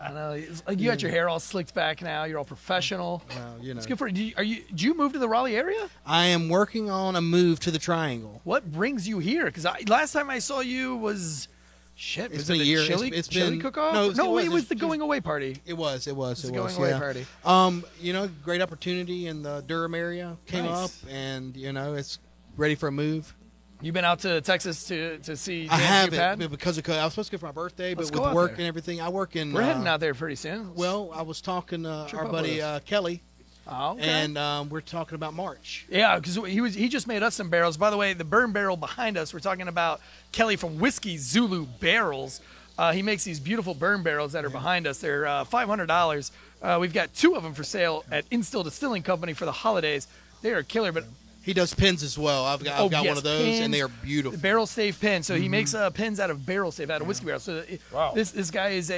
I know. It's like you got your hair all slicked back now. You're all professional. Well, you know. It's good for you. Do you move to the Raleigh area? I am working on a move to the Triangle. What brings you here? Because last time I saw you was shit. It's Was been it a the year. chili, It's chili been- cook-off? no, it was the it's- going away party. It was. the going yeah. away party. You know, great opportunity in the Durham area came Nice. up, and you know, it's ready for a move. You've been out to Texas to see I Nancy haven't Pad? but because of I was supposed to go for my birthday, Let's but go with out work there. and everything, I work in. We're heading out there pretty soon. Well, I was talking to Trip our up buddy with us. Kelly, Oh, okay. and we're talking about March. Yeah, because he just made us some barrels. By the way, the burn barrel behind us, we're talking about Kelly from Whiskey Zulu Barrels. He makes these beautiful burn barrels that are behind us. They're $500. We've got 2 of them for sale at Instill Distilling Company for the holidays. They are killer, but He does pins as well. I've got one yes, of those, pins, and they are beautiful. Barrel safe pins. So he makes pins out of barrel safe, out of whiskey barrels. So Wow. this guy is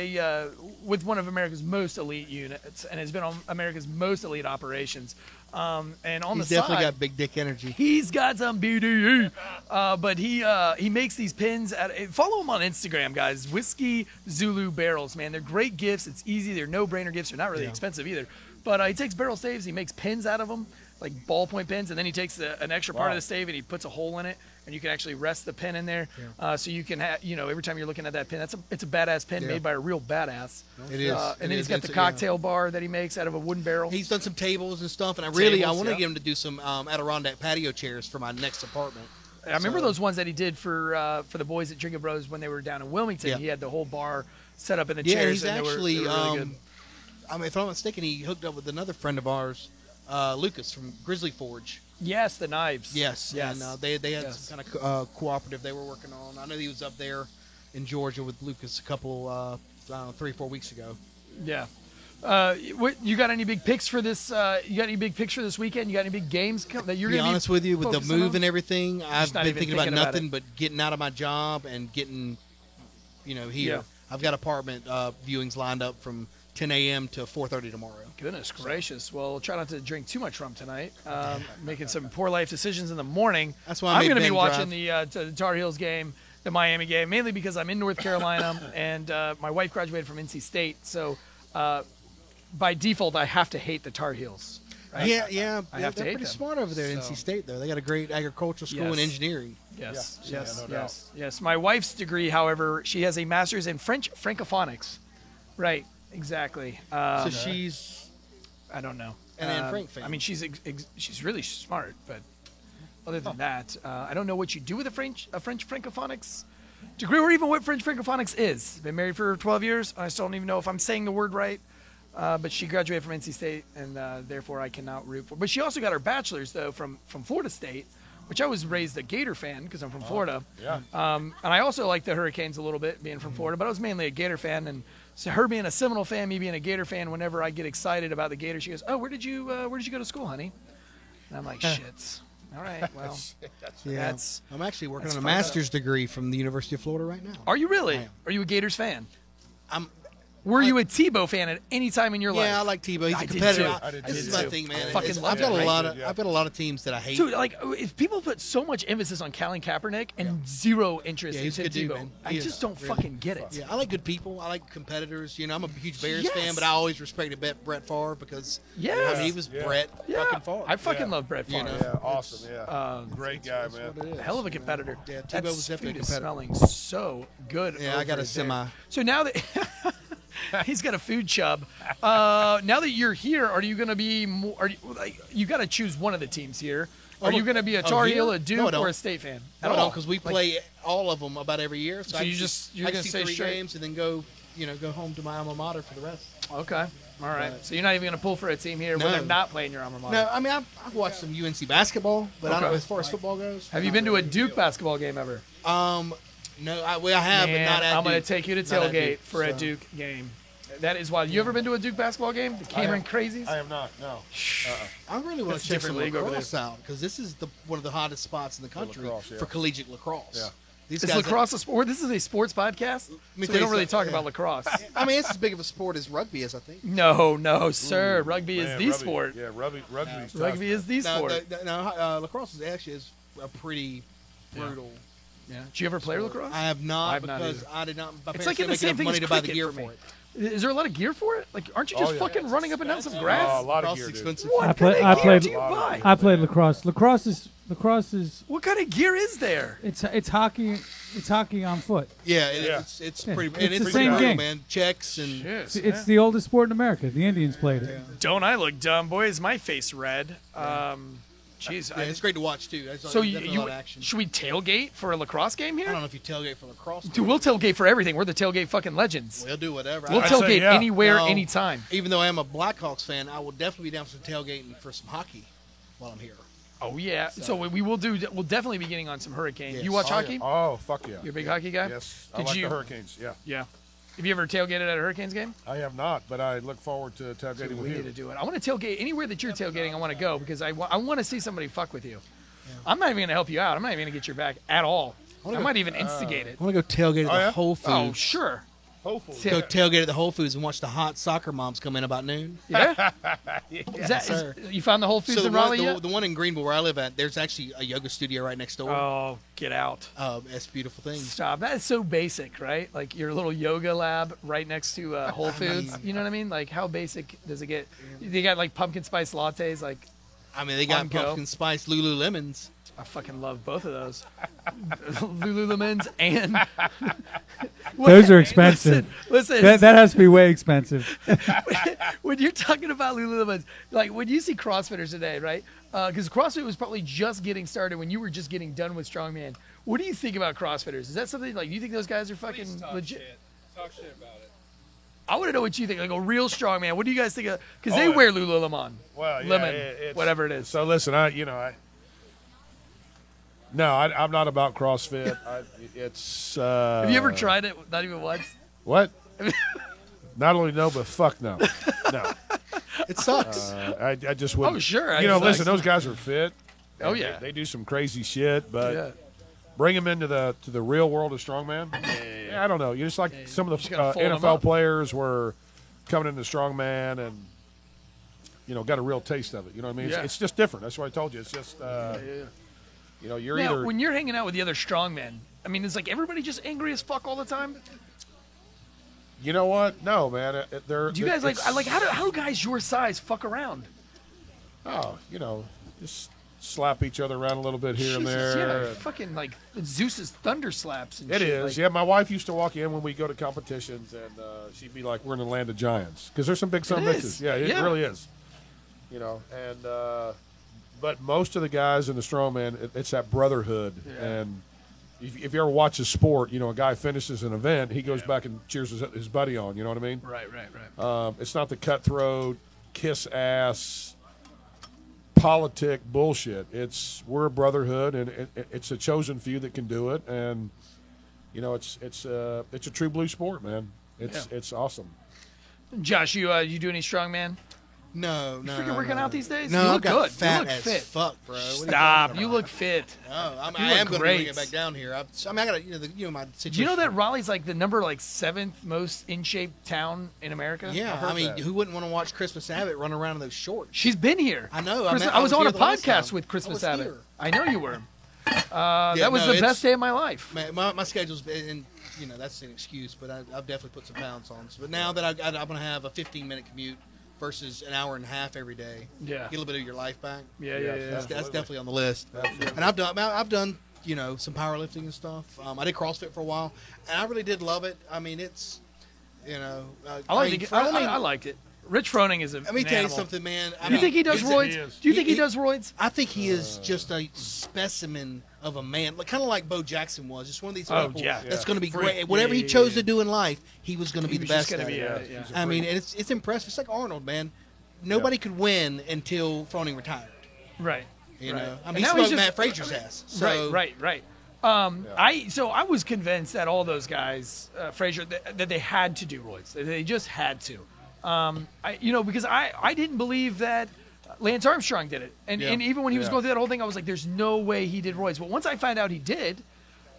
with one of America's most elite units, and has been on America's most elite operations. And on He's the definitely side, got big dick energy. he's got some BDE. But he makes these pins. Follow him on Instagram, guys. Whiskey Zulu Barrels, man. They're great gifts. It's easy. They're no-brainer gifts. They're not really expensive either. But he takes barrel staves. He makes pins out of them, like ballpoint pins, and then he takes an extra part of the stave and he puts a hole in it, and you can actually rest the pin in there. So you can have, every time you're looking at that pin, it's a badass pin made by a real badass. It is. And then he's got the cocktail bar that he makes out of a wooden barrel. He's done some tables and stuff, and I Tables, want to yeah. get him to do some Adirondack patio chairs for my next apartment. I remember those ones that he did for the boys at Drinking Bros when they were down in Wilmington. Yeah. He had the whole bar set up in the Yeah, chairs. he's and actually. they were really good. I mean, if I'm not mistaken, he hooked up with another friend of ours, Lucas from Grizzly Forge. Yes, the knives. Yes, yes. and they had some kind of cooperative they were working on. I know he was up there in Georgia with Lucas a couple, 3 or 4 weeks ago. Yeah. You got any big picks for this? You got any big picks for this weekend? You got any big games that you're To be going to be honest with you, with the focusing move on? and everything, I've not been even thinking about thinking about nothing it. but getting out of my job and getting, here. Yeah. I've got apartment viewings lined up from 10 a.m. to 4:30 tomorrow. Goodness gracious. Well, try not to drink too much rum tonight. Making some poor life decisions in the morning. That's why I I'm made going to be Ben watching drive. the Tar Heels game, the Miami game, mainly because I'm in North Carolina and my wife graduated from NC State. So by default, I have to hate the Tar Heels. Right? Yeah, I have to they're hate pretty them. smart over there at So- NC State, though. They got a great agricultural school Yes. and engineering. Yes, Yeah, yes, no doubt. yes. My wife's degree, however, she has a master's in French Francophonics. Right, exactly. So she's I don't know. an Anne Frank fan. I mean, she's really smart, but other than that, I don't know what you do with a French Francophonics degree, or even what French Francophonics is. Been married for 12 years. I still don't even know if I'm saying the word right. But she graduated from NC State, and therefore I cannot root for. But she also got her bachelor's though from Florida State, which I was raised a Gator fan because I'm from Florida. Yeah. And I also like the Hurricanes a little bit, being from Florida, but I was mainly a Gator fan. And so her being a Seminole fan, me being a Gator fan, whenever I get excited about the Gators, she goes, "Oh, where did you go to school, honey?" And I'm like, "Shit. All right, well, that's." I'm actually working that's on a fucked up. master's degree from the University of Florida right now. Are you really? I am. Are you a Gators fan? I'm Were you a Tebow fan at any time in your life? Yeah, I like Tebow. He's I a did competitor. too. I did This too. is my thing, man. I fucking love I've got it, a right? lot of Yeah. I've got a lot of teams that I hate. Dude, like if people put so much emphasis on Colin Kaepernick and zero interest Yeah, in he's Tim a good dude, Tebow, man. I He just is, don't really. fucking get it. Yeah, I like good people. I like competitors. I'm a huge Bears Yes. fan, but I always respected Brett Favre because Yes. I mean, he was Yeah. Brett Yeah, fucking Favre. I fucking Yeah. love Brett Favre. You know? Yeah, awesome. Yeah, great guy, man. What it is. Hell of a competitor. Yeah, Tebow That was definitely food a is competitor. smelling so good. Yeah, I over got a there. semi. So now that he's got a food chub, now that you're here, are you going to be more? Are you got to choose one of the teams here? Are you going to be a Tar here? Heel, a No, I Duke, don't. or a State fan? I At don't all? because we play all of them about every year. So So I you can just- see, you're I can gonna see stay 3 straight? games and then go home to my alma mater for the rest. Okay. All right. So you're not even going to pull for a team here when No. they're not playing your alma mater. No, I mean I've watched some UNC basketball, but I don't Okay. as far as football goes. Have you been to a Duke basketball game ever? No, I have, but Man, not at I'm going to Duke. take you to Not at tailgate Duke, for a so. Duke game. That is wild. You ever been to a Duke basketball game? The Cameron Crazies? I have not. No. I really want It's to a check some different league over lacrosse out because this is one of the hottest spots in the country lacrosse, yeah. for collegiate lacrosse. These Is guys, lacrosse a sport? This is a sports podcast, so we tell you don't really something, talk yeah. about lacrosse. I mean, it's as big of a sport as rugby is, I think. No, sir. Rugby is Man, the rugby- sport. Yeah, rugby's tough. Rugby is the sport. No, lacrosse actually is a pretty brutal. Yeah. Did you ever play lacrosse? I have not I've not because either. I did not. My It's parents like in didn't the make same enough thing money as to buy the cricket gear for me. for it. Is there a lot of gear for it? Like, aren't you just yeah. fucking running up and down some Oh, grass? a lot of Lacrosse gear, is dude. expensive. What I kind of gear played- do you buy? I played lacrosse. Lacrosse is What kind of gear is there? it's hockey. It's hockey on foot. Yeah, Yeah. it's Yeah, pretty. it's and the it's same brutal, game. man. Checks and It's the oldest sport in America. The Indians played it. Don't I look dumb, boy? Is my face red? Jeez. yeah, it's great to watch too. It's So definitely a lot of action. should we tailgate for a lacrosse game I here? don't know if you tailgate for lacrosse. Dude, we'll tailgate for everything. We're the tailgate fucking legends. We'll do whatever. We'll I'd say, tailgate yeah. anywhere, No. anytime. Even though I am a Blackhawks fan, I will definitely be down for some tailgating for some hockey while I'm here. Oh yeah. So we will do. We'll definitely be getting on some Hurricane. Yes. You watch Oh, hockey? yeah. Oh, fuck yeah. You're a big hockey guy. Yes, I Did like you? the Hurricanes. Yeah, Yeah. Have you ever tailgated at a Hurricanes game? I have not, but I look forward to tailgating with We you. need to do it. I want to tailgate anywhere that you're tailgating. I want to go because I want to see somebody fuck with you. I'm not even going to help you out. I'm not even going to get your back at all. I might even instigate it. I want to go tailgate at the yeah? Whole Foods. Oh, sure. Hopefully. Go tailgate at the Whole Foods and watch the hot soccer moms come in about noon. Yeah. sir. You found the Whole Foods So in the Raleigh one, yet? the one in Greenville where I live at, there's actually a yoga studio right next door. Oh, get out. It's beautiful things. Stop. That is so basic, right? Like your little yoga lab right next to Whole Foods. You know what I mean? Like how basic does it get? They got like pumpkin spice lattes. Like I mean, they On got go. pumpkin spice Lululemons. I fucking love both of those. Lululemons and Those are expensive. Listen, That has to be way expensive. when you're talking about Lululemons, like when you see CrossFitters today, right? Because CrossFit was probably just getting started when you were just getting done with Strongman. What do you think about CrossFitters? Is that something like you think those guys are fucking legit? Talk shit about it. I want to know what you think. Like a real Strongman. What do you guys think of? Because Oh, they yeah. wear Lululemon, Well, yeah, lemon, it's- whatever it is. So listen, I'm not about CrossFit. It's. Have you ever tried it? Not even once. What? Not only no, but fuck no. No. It sucks. I just wouldn't. Oh, sure. You know, It's listen, like- those guys are fit. Oh, and yeah. They do some crazy shit, but Yeah. bring them into the real world of strongman. Yeah, I don't know. You just like some of just the gotta fold 'em NFL up. players were coming into strongman and got a real taste of it. You know what I mean? Yeah. It's just different. That's what I told you. It's just you're Now, either when you're hanging out with the other strongmen, I mean, is like everybody just angry as fuck all the time? you know what? No, man. They're Do you guys like it's- how do guys your size fuck around? Oh, just slap each other around a little bit here and Jesus, there. yeah, fucking like Zeus's thunder slaps and It shit. is. Like, Yeah, my wife used to walk in when we go to competitions, and she'd be like, "We're in the land of giants," because there's some big son It bitches. is. Yeah, it Yeah. really is. And but most of the guys in the strongman, it's that brotherhood. Yeah. And if you ever watch a sport, a guy finishes an event, he goes back and cheers his buddy on. You know what I mean? Right. It's not the cutthroat, kiss ass, politic bullshit. We're a brotherhood, and it's a chosen few that can do it. And it's a true blue sport, man. It's awesome. Josh, you do any strongman? No. Freaking working out these days? No, You I look got good. fat You look as fit. fuck, bro. What are you Stop. talking You about? look fit. No, I look am going to great. bring it back down here. I got to, my situation. Do you know that Raleigh's like the number 7th most in shape town in America? Yeah, heard I mean, that. who wouldn't want to watch Christmas Abbott run around in those shorts? She's been here. I know. I was on here a the last podcast time. with Christmas I was Abbott. here. I know you were. Yeah, That was no, the it's- best day of my life. My schedule's been, that's an excuse, but I've definitely put some pounds on. But now that I'm going to have a 15-minute commute versus an hour and a half every day, Yeah. get a little bit of your life back. Yeah. That's definitely on the list. Absolutely. And I've done some powerlifting and stuff. I did CrossFit for a while, and I really did love it. I mean, it's I liked it. Rich Froning is a. Let me tell you something, man. Do you think he does He roids? is. Do you think he He- does roids? I think he is just a specimen of a man, kind of like Bo Jackson was. Just one of these Oh, people yeah. that's going to be Freak. great. Whatever he Yeah. chose to do in life, he was going to be He the was just best gonna at be it. yeah. I mean, and it's impressive. It's like Arnold, man. Nobody could win until Froning retired. Right. You Right. know, I And mean, he now he's smoked just- Matt Frazier's ass. So, Right. I was convinced that all those guys, Frazier, that they had to do roids. They just had to. Because I didn't believe that Lance Armstrong did it, and even when he was going through that whole thing, I was like, "There's no way he did roids." But once I found out he did,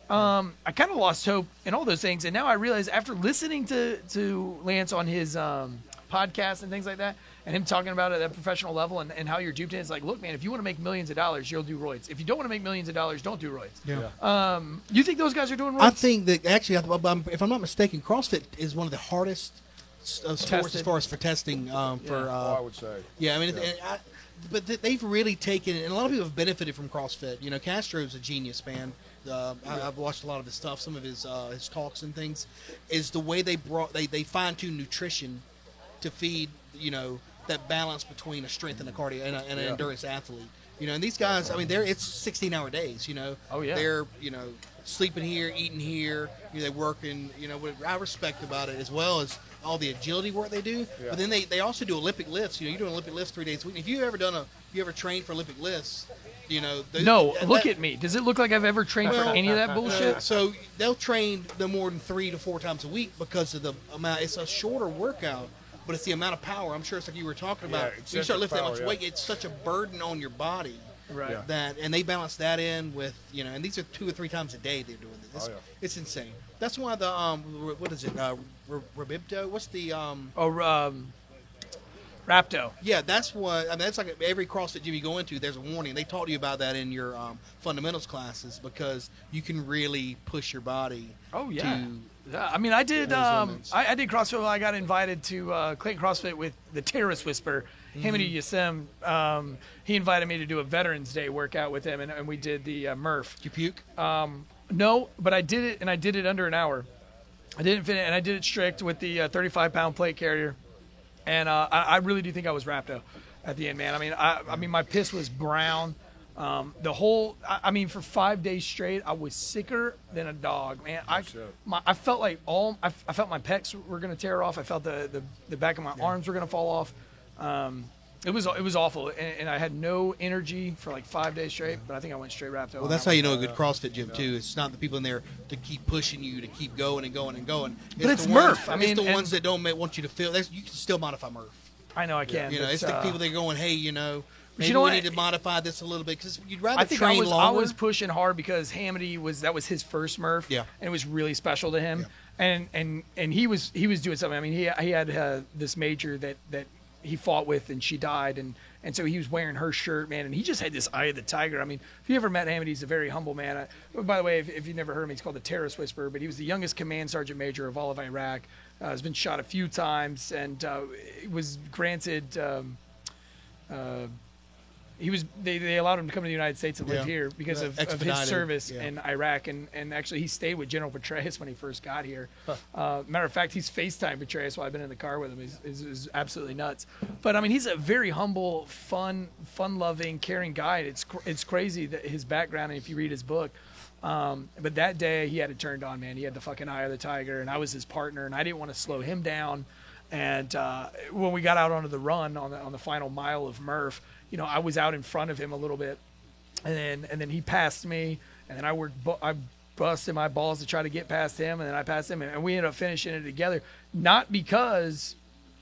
I kind of lost hope in all those things, and now I realize after listening to Lance on his podcast and things like that, and him talking about it at a professional level and how you're duped in, it's like, look, man, if you want to make millions of dollars, you'll do roids. If you don't want to make millions of dollars, don't do roids. Yeah. You think those guys are doing roids? I think that actually, if I'm not mistaken, CrossFit is one of the hardest sports as far as for testing. I would say. Yeah, I mean, but they've really taken, and a lot of people have benefited from CrossFit. You know, Castro's a genius, man. I've watched a lot of his stuff, some of his talks and things. Is the way they fine-tune nutrition to feed, you know, that balance between a strength and a cardio and an endurance athlete. You know, and these guys, I mean, it's 16-hour days. You know, they're sleeping here, eating here. You know, they're working. You know, what I respect about it, as well as all the agility work they do. But then they also do Olympic lifts. You know, you do Olympic lifts 3 days a week. If you ever trained for Olympic lifts, you know. Look at me. Does it look like I've ever trained for any of that bullshit? So they'll train no more than 3 to 4 times a week because of the amount. It's a shorter workout, but it's the amount of power. I'm sure it's like you were talking about. When you start lifting that much weight, it's such a burden on your body. Right. And they balance that in with, you know, and these are 2 or 3 times a day they're doing this. It's insane. That's why the what is it? Rabibto? What's the Rapto. Yeah, that's what. I mean, that's like every CrossFit gym you go into. There's a warning. They taught you about that in your fundamentals classes because you can really push your body. Oh yeah. I mean, I did. I did CrossFit. I got invited to Clayton CrossFit with the Terrorist Whisperer, Hamidi Yassem. He invited me to do a Veterans Day workout with him, and we did the Murph. Did you puke? No, but I did it, and I did it under an hour. I didn't finish, and I did it strict with the 35-pound plate carrier. And I really do think I was Rapto at the end, man. I mean, my piss was brown. I mean, for 5 days straight, I was sicker than a dog, man. I felt like I felt my pecs were gonna tear off. I felt the back of my arms were gonna fall off. It was awful, and I had no energy for like 5 days straight. But I think I went straight Rapto. Well, that's how you know a good CrossFit gym too. It's not the people in there to keep pushing you to keep going and going and going. But it's Murph. It's the ones that don't want you to feel. You can still modify Murph. I know I can. You know, it's the people that are going, hey, you know. Maybe we need to modify this a little bit because you'd rather train longer. I was pushing hard because Hamidi that was his first Murph, and it was really special to him. Yeah. And he was doing something. I mean, he had this major that he fought with, and she died, and so he was wearing her shirt, man, and he just had this eye of the tiger. I mean, if you ever met Hamidi, he's a very humble man. By the way, if you've never heard him, he's called the Terrorist Whisperer, but he was the youngest command sergeant major of all of Iraq. Has been shot a few times, and was granted. They allowed him to come to the United States and live here because of his service in Iraq, and actually he stayed with General Petraeus when he first got here. Matter of fact, he's FaceTime Petraeus while I've been in the car with him. Is absolutely nuts. But I mean, he's a very humble, fun-loving, caring guy. It's crazy that his background, and if you read his book. But that day he had it turned on, man. He had the fucking eye of the tiger, and I was his partner, and I didn't want to slow him down. And when we got out onto the run on the final mile of Murph, you know, I was out in front of him a little bit, and then he passed me, and then I busted my balls to try to get past him, and then I passed him, and we ended up finishing it together. Not because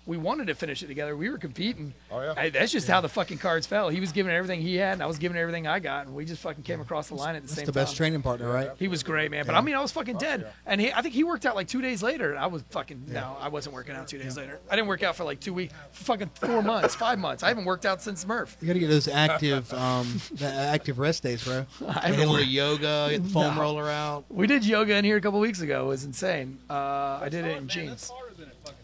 we wanted to finish it together. We were competing. Oh, yeah. That's just how the fucking cards fell. He was giving everything he had, and I was giving everything I got, and we just fucking came across the line at the same time. That's the best training partner, right? He was great, man. But I mean, I was fucking dead. And I think he worked out like 2 days later. And I was fucking, no, I wasn't working out 2 days later. I didn't work out for like 2 weeks, fucking 4 months, 5 months. I haven't worked out since Murph. You got to get those active active rest days, bro. I did a little yoga, get the foam roller out. We did yoga in here a couple weeks ago. It was insane. I did it in jeans.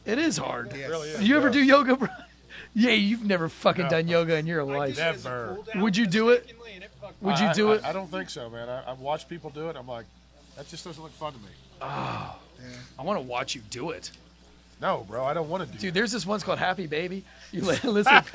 It is hard. It really is. You ever do yoga, bro? Yeah, you've never fucking done yoga in your life. Never. Would you do it? Would you do it? I don't think so, man. I've watched people do it. I'm like, that just doesn't look fun to me. Oh, I want to watch you do it. No, bro, I don't want to do it. Dude, there's this one's called Happy Baby. You listen,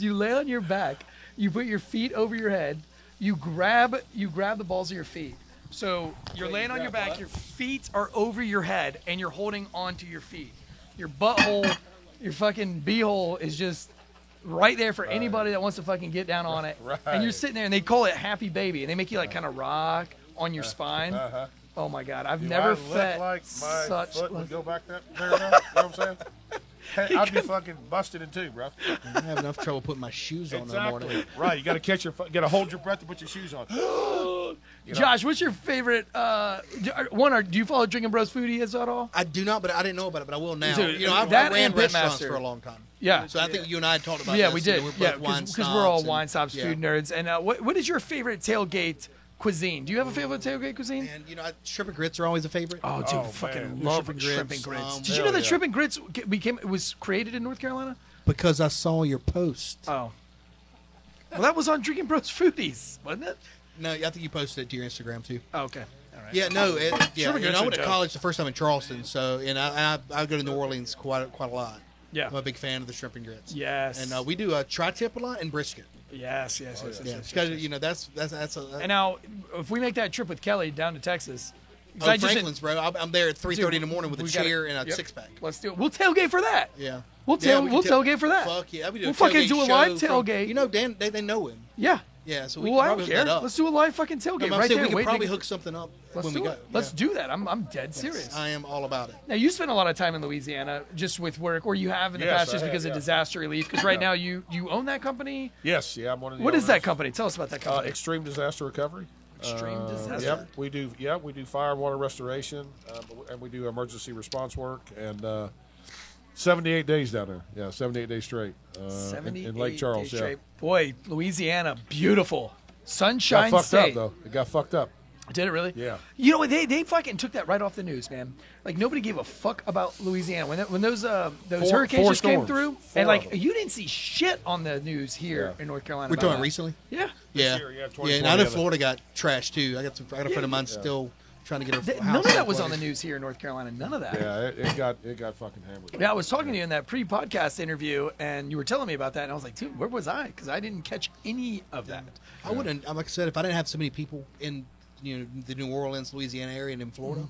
you lay on your back, you put your feet over your head, you grab the balls of your feet. So you're laying on your back, your feet are over your head, and you're holding onto your feet. Your butthole, your fucking beehole is just right there for anybody that wants to fucking get down on it. Right. And you're sitting there, and they call it Happy Baby, and they make you like kind of rock on your spine. Oh my God, I've never felt like my such. Foot would go back there enough. You know what I'm saying? Hey, I'd be fucking busted in two, bro. I have enough trouble putting my shoes on in the morning. Right, you got to hold your breath to put your shoes on. Josh, what's your favorite? Do you follow Drinking Bros Foodies at all? I do not, but I didn't know about it, but I will now. Dude, I that ran and restaurants Pitmaster. for a long time. Yeah. So I think you and I had talked about Yeah, this. we did. We're both Yeah, wine because we're all snobs wine snobs, yeah. food nerds. And what is your favorite tailgate cuisine? Do you have a favorite tailgate cuisine? And shrimp and grits are always a favorite. Oh, dude, Oh, fucking man. love Shrimp and shrimp grits, and grits. Did you hell know that yeah. shrimp and grits was created in North Carolina? Because I saw your post. Oh. Well, that was on Drinking Bros Foodies, wasn't it? No, I think you posted it to your Instagram too. Oh, okay. All right. Yeah, no, Shrimp and I grits went are to dope. college the first time in Charleston, so I go to New Orleans quite a lot. Yeah. I'm a big fan of the shrimp and grits. Yes. And we do a tri-tip a lot and brisket. Yes. Yeah, yes. because that's And now, if we make that trip with Kelly down to Texas, 'cause Oh, I just Franklin's, bro. I'm there at 3:30 in the morning with a we gotta- chair and a yep. six-pack. Let's do it. We'll tailgate for that. Yeah. We'll Yeah, we can tailgate for that. Fuck yeah. We do We'll a fucking tailgate do a show live from- tailgate. You know, Dan, they know him. Yeah. Yeah, so we Well, can I probably don't hook care. that up. Let's do a live fucking No, tailgate but I'm right saying there. we can Wait, probably nigga. hook something up Let's when we do go. it. Let's Yeah. do that. I'm dead serious. I am all about it. Now you spend a lot of time in Louisiana just with work, or you have in the Yes, past I just have, because of yeah. disaster relief. Because right now you own that company. Yes, yeah, I'm one of the What is that owners. company? Tell us about that company. Extreme Disaster Recovery. Extreme Disaster. Yep, we do fire and water restoration, and we do emergency response work, and 78 days down there. Yeah, 78 days straight. 78 in Lake Charles. days Yeah, straight. Boy, Louisiana, beautiful. got Sunshine fucked State. up though. It got fucked up. Did it really? Yeah. You know what? They fucking took that right off the news, man. Like nobody gave a fuck about Louisiana when those hurricanes four just came storms. through, Four and like of them. you didn't see shit on the news here Yeah. in North Carolina. We're about talking that. recently? Yeah. Yeah. year, yeah, Yeah, 2020, and I know yeah. Florida got trashed too. I got a friend of mine still trying to get her None house of that was on the flooded. news here in North Carolina. None of that. Yeah, it got fucking hammered. Yeah, I was talking to you in that pre-podcast interview, and you were telling me about that, and I was like, dude, where was I? Because I didn't catch any of that. I wouldn't. Like I said, if I didn't have so many people in the New Orleans, Louisiana area, and in Florida,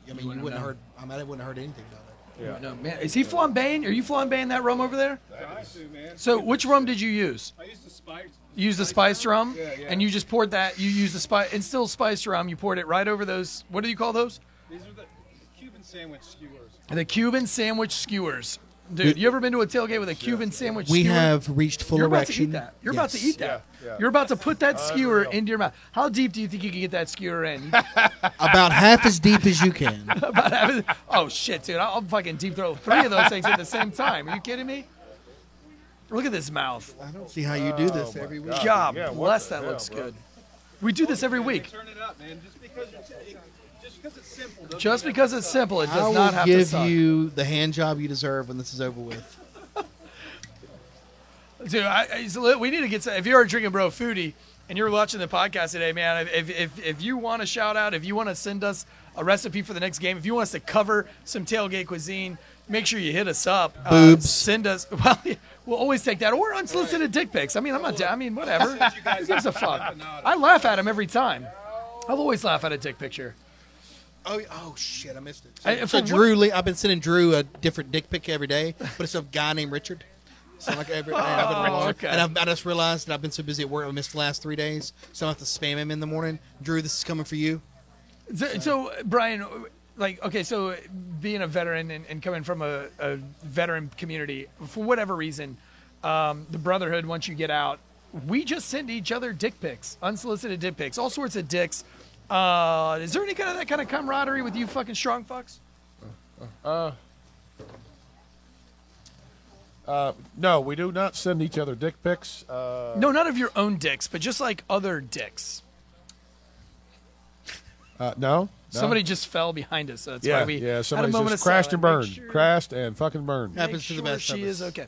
I mean, you wouldn't have heard. I wouldn't have heard anything about it. Yeah. No, man, is he flambeing? Are you flambeing that rum over there? I do, man. So, which rum did you use? I used the spice. You used the spiced rum, Yeah, yeah. and you just poured that. You used the spice and still spiced rum. You poured it right over those. What do you call those? These are the Cuban sandwich skewers. The Cuban sandwich skewers. Dude, you ever been to a tailgate with a Cuban sandwich We skewer? have reached full You're about erection. to eat that. You're about to eat that. Yeah, yeah. You're about to put that skewer Unreal. into your mouth. How deep do you think you can get that skewer in? About half as deep as you can. Oh shit, dude! I'll fucking deep throw 3 of those things at the same time. Are you kidding me? Look at this mouth. I don't see how you do this every week. God Yeah, what bless, the that hell, looks bro? good. We do this every week. Turn it up, man. Just because it's simple. doesn't Just mean because it's simple, it I does will not have to give suck. you the hand job you deserve when this is over with. Dude, we need to get. If you're a Drinking Bro foodie and you're watching the podcast today, man, if you want to shout out, if you want to send us a recipe for the next game, if you want us to cover some tailgate cuisine, make sure you hit us up. Boobs. Send us. Well, we'll always take that, or unsolicited dick pics. I mean, I'm not. I mean, whatever. Who gives a fuck? I laugh at them every time. I'll always laugh at a dick picture. Oh shit! I missed it. I- So for Drew, I've been sending Drew a different dick pic every day, but it's a guy named Richard. So like okay. And I just realized that I've been so busy at work, I missed the last 3 days, so I have to spam him in the morning. Drew, this is coming for you. So Brian, like, okay, so being a veteran and coming from a veteran community, for whatever reason, the brotherhood, once you get out, we just send each other dick pics, unsolicited dick pics, all sorts of dicks. Is there any kind of that kind of camaraderie with you fucking strong fucks? No, we do not send each other dick pics. No, not of your own dicks, but just like other dicks. No. Somebody just fell behind us, so that's Yeah, why we yeah. had a Somebody moment just of crashed and silence. burned, Make sure- crashed and fucking burned. Happens make to the sure best she of is us. okay.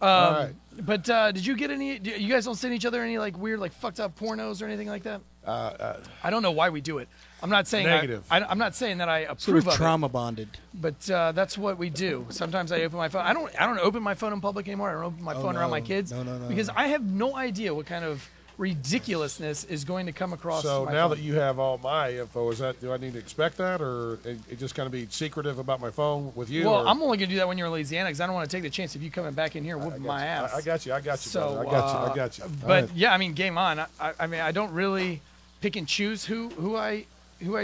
All right. But did you get any? You guys don't send each other any like weird, like fucked up pornos or anything like that? I don't know why we do it. I'm not saying Negative. I'm not saying that I So approve we're of trauma bonded. it, but that's what we do. Sometimes I open my phone. I don't open my phone in public anymore. I don't open my phone around no. my kids No. because I have no idea what kind of ridiculousness is going to come across. So my now phone. that you have all my info, do I need to expect that, or it just kind of be secretive about my phone with you? well, or- I'm only gonna do that when you're in Louisiana because I don't want to take the chance of you coming back in here whooping my ass. I got you. So, brother. I got you. All But right. yeah, I mean, game on. I mean, I don't really pick and choose who I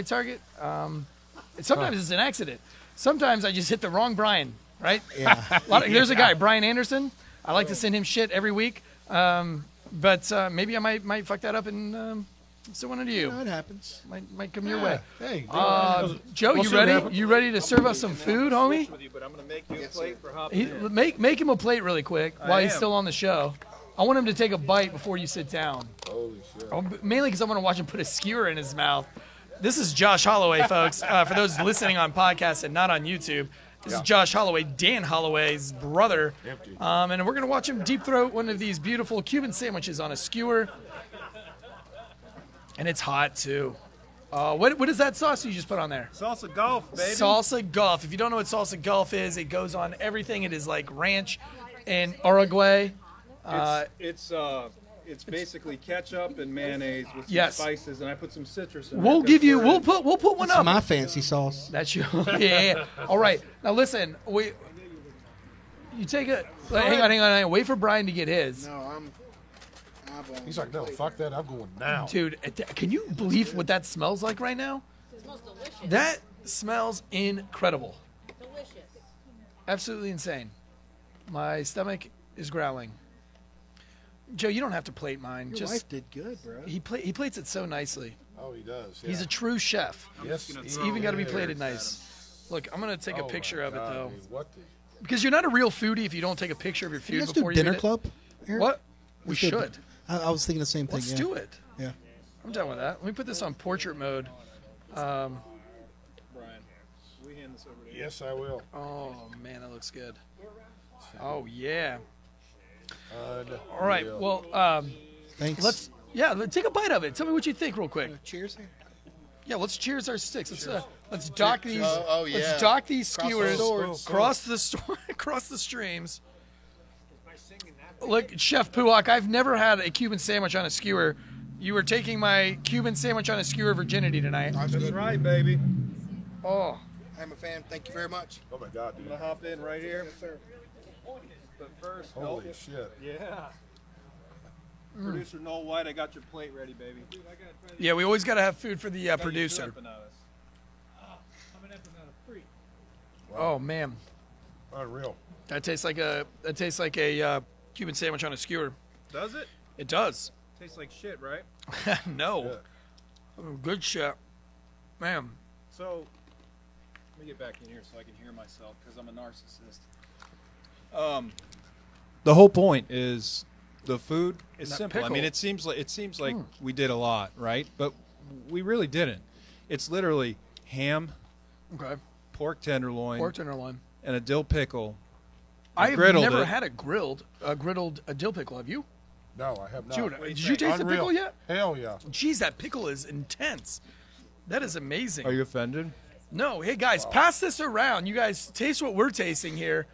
target. Sometimes it's an accident. Sometimes I just hit the wrong Brian. Right? Yeah. There's a guy, Brian Anderson. I like to send him shit every week. But maybe I might fuck that up and So one of you No, it happens. might come your way. Hey, Joe, We'll you see what ready? happens. You ready to serve us some food, homie? With you, but I'm gonna make you a plate for hopping Make him a plate really quick while he's am. still on the show. I want him to take a bite before you sit down. Holy shit. Mainly because I want to watch him put a skewer in his mouth. This is Josh Holloway, folks. For those listening on podcast and not on YouTube, this is Josh Holloway, Dan Holloway's brother. Empty. And we're going to watch him deep throat one of these beautiful Cuban sandwiches on a skewer. And it's hot, too. What is that sauce you just put on there? Salsa golf, baby. Salsa Gulf. If you don't know what Salsa Gulf is, it goes on everything. It is like ranch and Uruguay. It's basically ketchup and mayonnaise with some Yes. spices, and I put some citrus in We'll it. give you. We'll put one It's up. my fancy sauce. That's you. Yeah. All right. Now listen. You take a. Hang on. Wait for Brian to get his. No, I'm He's like, no, fuck that. I'm going now. Dude, can you believe what that smells like right now? It smells delicious. That smells incredible. Delicious. Absolutely insane. My stomach is growling. Joe, you don't have to plate mine. Your Just wife did good, bro. he plates it so nicely. Oh, he does. Yeah. He's a true chef. yes. It's even got to be plated nice. Look, I'm gonna take a picture of it though, What the? because you're not a real foodie if you don't take a picture of your Can you food guys do before you dinner eat it. club? Eric? What? We Let's do it. should. I was thinking the same thing. Let's yeah. do it. Yeah. I'm done with that. Let me put this on portrait mode. Brian, we hand this over to you. Yes, I will. Oh man, that looks good. Oh yeah. Unreal. All right. Well, Thanks. let's take a bite of it. Tell me what you think, real quick. Cheers here. Yeah, let's cheers our sticks. Let's dock these. Oh, yeah. Let's dock these Cross skewers the swords. across the streams. Look, Chef Puak, I've never had a Cuban sandwich on a skewer. You were taking my Cuban sandwich on a skewer virginity tonight. That's right, baby. Oh, I'm a fan. Thank you very much. Oh, my God, dude. I'm gonna hop in right here. But first, Holy shit. yeah. Producer Noel White, I got your plate ready, baby. yeah, we always got to have food for the Got you producer. two empanadas. Oh man, Unreal. that tastes like a Cuban sandwich on a skewer. Does it? It does. Tastes like shit, right? No, good shit, man. So, let me get back in here so I can hear myself because I'm a narcissist. The whole point is the food is That simple. I pickle. mean, it seems like we did a lot, right? But we really didn't. It's literally ham, Okay, pork tenderloin, pork tenderloin. and a dill pickle. I've griddled never it. had a griddled dill pickle. Have you? No, I have not. Dude, did you taste the Unreal. pickle yet? Hell yeah. Jeez, that pickle is intense. That is amazing. Are you offended? No, hey guys, pass this around. You guys taste what we're tasting here.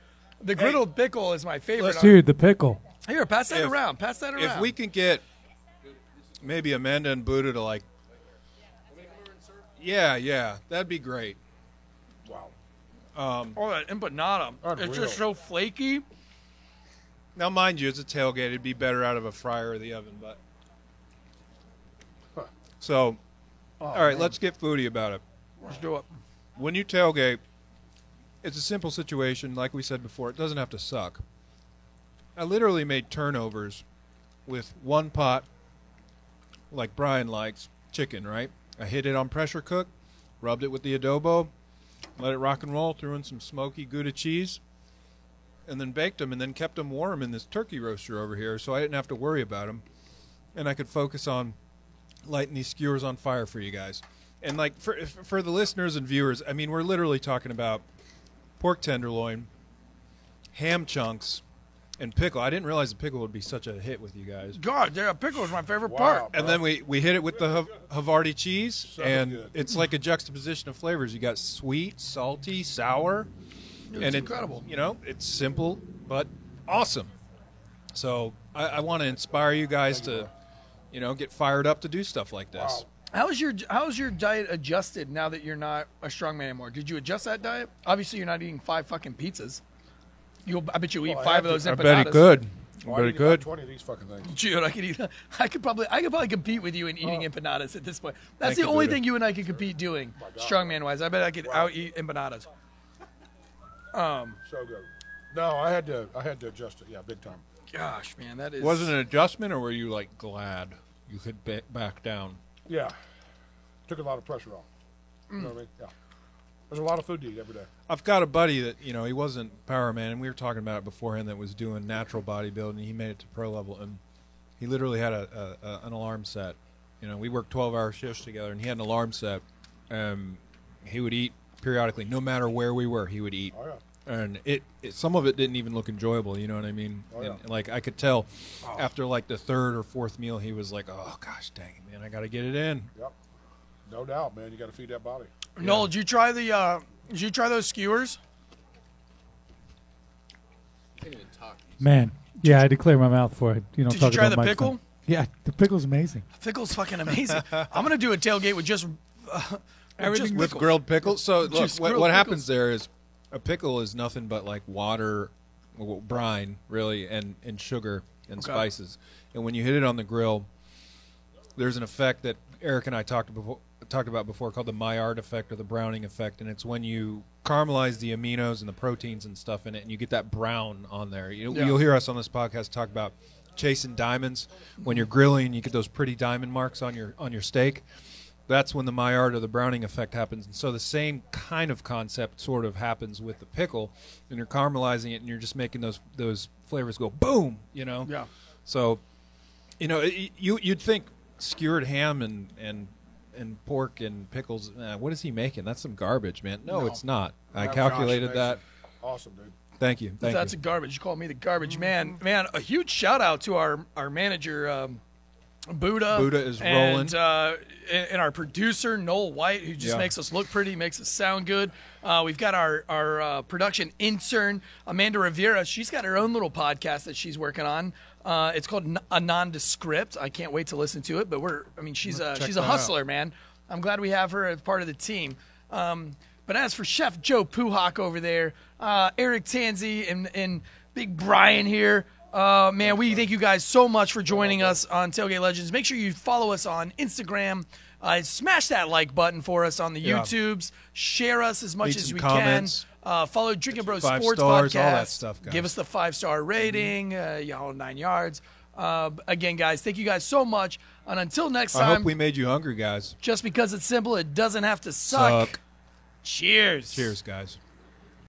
The griddled pickle is my favorite. Dude, the pickle. Here, pass that If- around. Pass that around. If we can get maybe Amanda and Buddha to like, yeah, that'd be great. Wow. Oh, that empanada. Unreal. It's just so flaky. Now, mind you, it's a tailgate. It'd be better out of a fryer or the oven, but. So, all right, let's get foodie about it. Let's do it. When you tailgate, it's a simple situation. Like we said before, it doesn't have to suck. I literally made turnovers with one pot, like Brian likes, chicken, right? I hit it on pressure cook, rubbed it with the adobo, let it rock and roll, threw in some smoky Gouda cheese, and then baked them, and then kept them warm in this turkey roaster over here, so I didn't have to worry about them, and I could focus on lighting these skewers on fire for you guys. And like for the listeners and viewers, I mean, we're literally talking about pork tenderloin, ham chunks, and pickle. I didn't realize the pickle would be such a hit with you guys. God, yeah, pickle is my favorite Wow. part. And then we hit it with the Havarti cheese, and good. it's like a juxtaposition of flavors. You got sweet, salty, sour, It's and incredible. You know, it's simple but awesome. So I want to inspire you guys to, get fired up to do stuff like this. Wow. How's your diet adjusted now that you're not a strongman anymore? Did you adjust that diet? Obviously, you're not eating 5 fucking pizzas. I bet you eat Well, I 5 have of those to- I empanadas. bet he could. Well, I bet I he eat about could. 20 of these fucking things. Dude, I could probably compete with you in eating empanadas at this point. That's Thank the you, only Buddha. thing you and I could compete doing, strongman wise. I bet I could out eat empanadas. So good. No, I had to adjust it. Yeah, big time. Gosh, man, that is. Was it an adjustment, or were you like glad you could back down? Yeah. Took a lot of pressure off. You know what I mean? Yeah. There's a lot of food to eat every day. I've got a buddy that, he wasn't Power Man, and we were talking about it beforehand, that was doing natural bodybuilding. He made it to pro level, and he literally had an alarm set. We worked 12-hour shifts together, and he had an alarm set. He would eat periodically, no matter where we were. He would eat, Oh, yeah. and some of it didn't even look enjoyable. You know what I mean? Oh, yeah. And like I could tell after like the third or fourth meal, he was like, "Oh gosh, dang it, man, I got to get it in." Yep. No doubt, man. You got to feed that body. Noel, did you try those skewers? Man, yeah, I had to clear my mouth for it. You know, Did you try the pickle? Yeah, the pickle's amazing. Pickle's fucking amazing. I'm gonna do a tailgate with just Everything with pickles. grilled pickles. So look, Just grilled what pickles. happens there is a pickle is nothing but like water, brine, really, and sugar and spices. And when you hit it on the grill, there's an effect that Eric and I talked about before called the Maillard effect or the browning effect, and it's when you caramelize the aminos and the proteins and stuff in it, and you get that brown on there. You'll hear us on this podcast talk about chasing diamonds. When you're grilling, you get those pretty diamond marks on your steak. That's when the Maillard or the browning effect happens. And so the same kind of concept sort of happens with the pickle, and you're caramelizing it, and you're just making those flavors go boom. Yeah. So, you'd think skewered ham and pork and pickles. What is he making? That's some garbage, man. No, it's not. I calculated that. Awesome, dude. Thank you. That's a garbage. You call me the garbage man. Man, a huge shout out to our manager, Buddha. Buddha is rolling. And our producer, Noel White, who just makes us look pretty, makes us sound good. We've got our production intern, Amanda Rivera. She's got her own little podcast that she's working on. It's called A Nondescript. I can't wait to listen to it, but she's a hustler, man. I'm glad we have her as part of the team. But as for Chef Joe Puhak over there, Eric Tanzi and Big Brian here, man, we thank you guys so much for joining us on Tailgate Legends. Make sure you follow us on Instagram. Smash that like button for us on the YouTubes. Share us as much as we comments. can. Follow Drinking Bros 5 Sports stars, Podcast. all that stuff, guys. Give us the 5-star rating. Y'all 9 yards. Again, guys, thank you guys so much. And until next I time, hope we made you hungry, guys. just because it's simple, it doesn't have to suck. Cheers. Cheers, guys.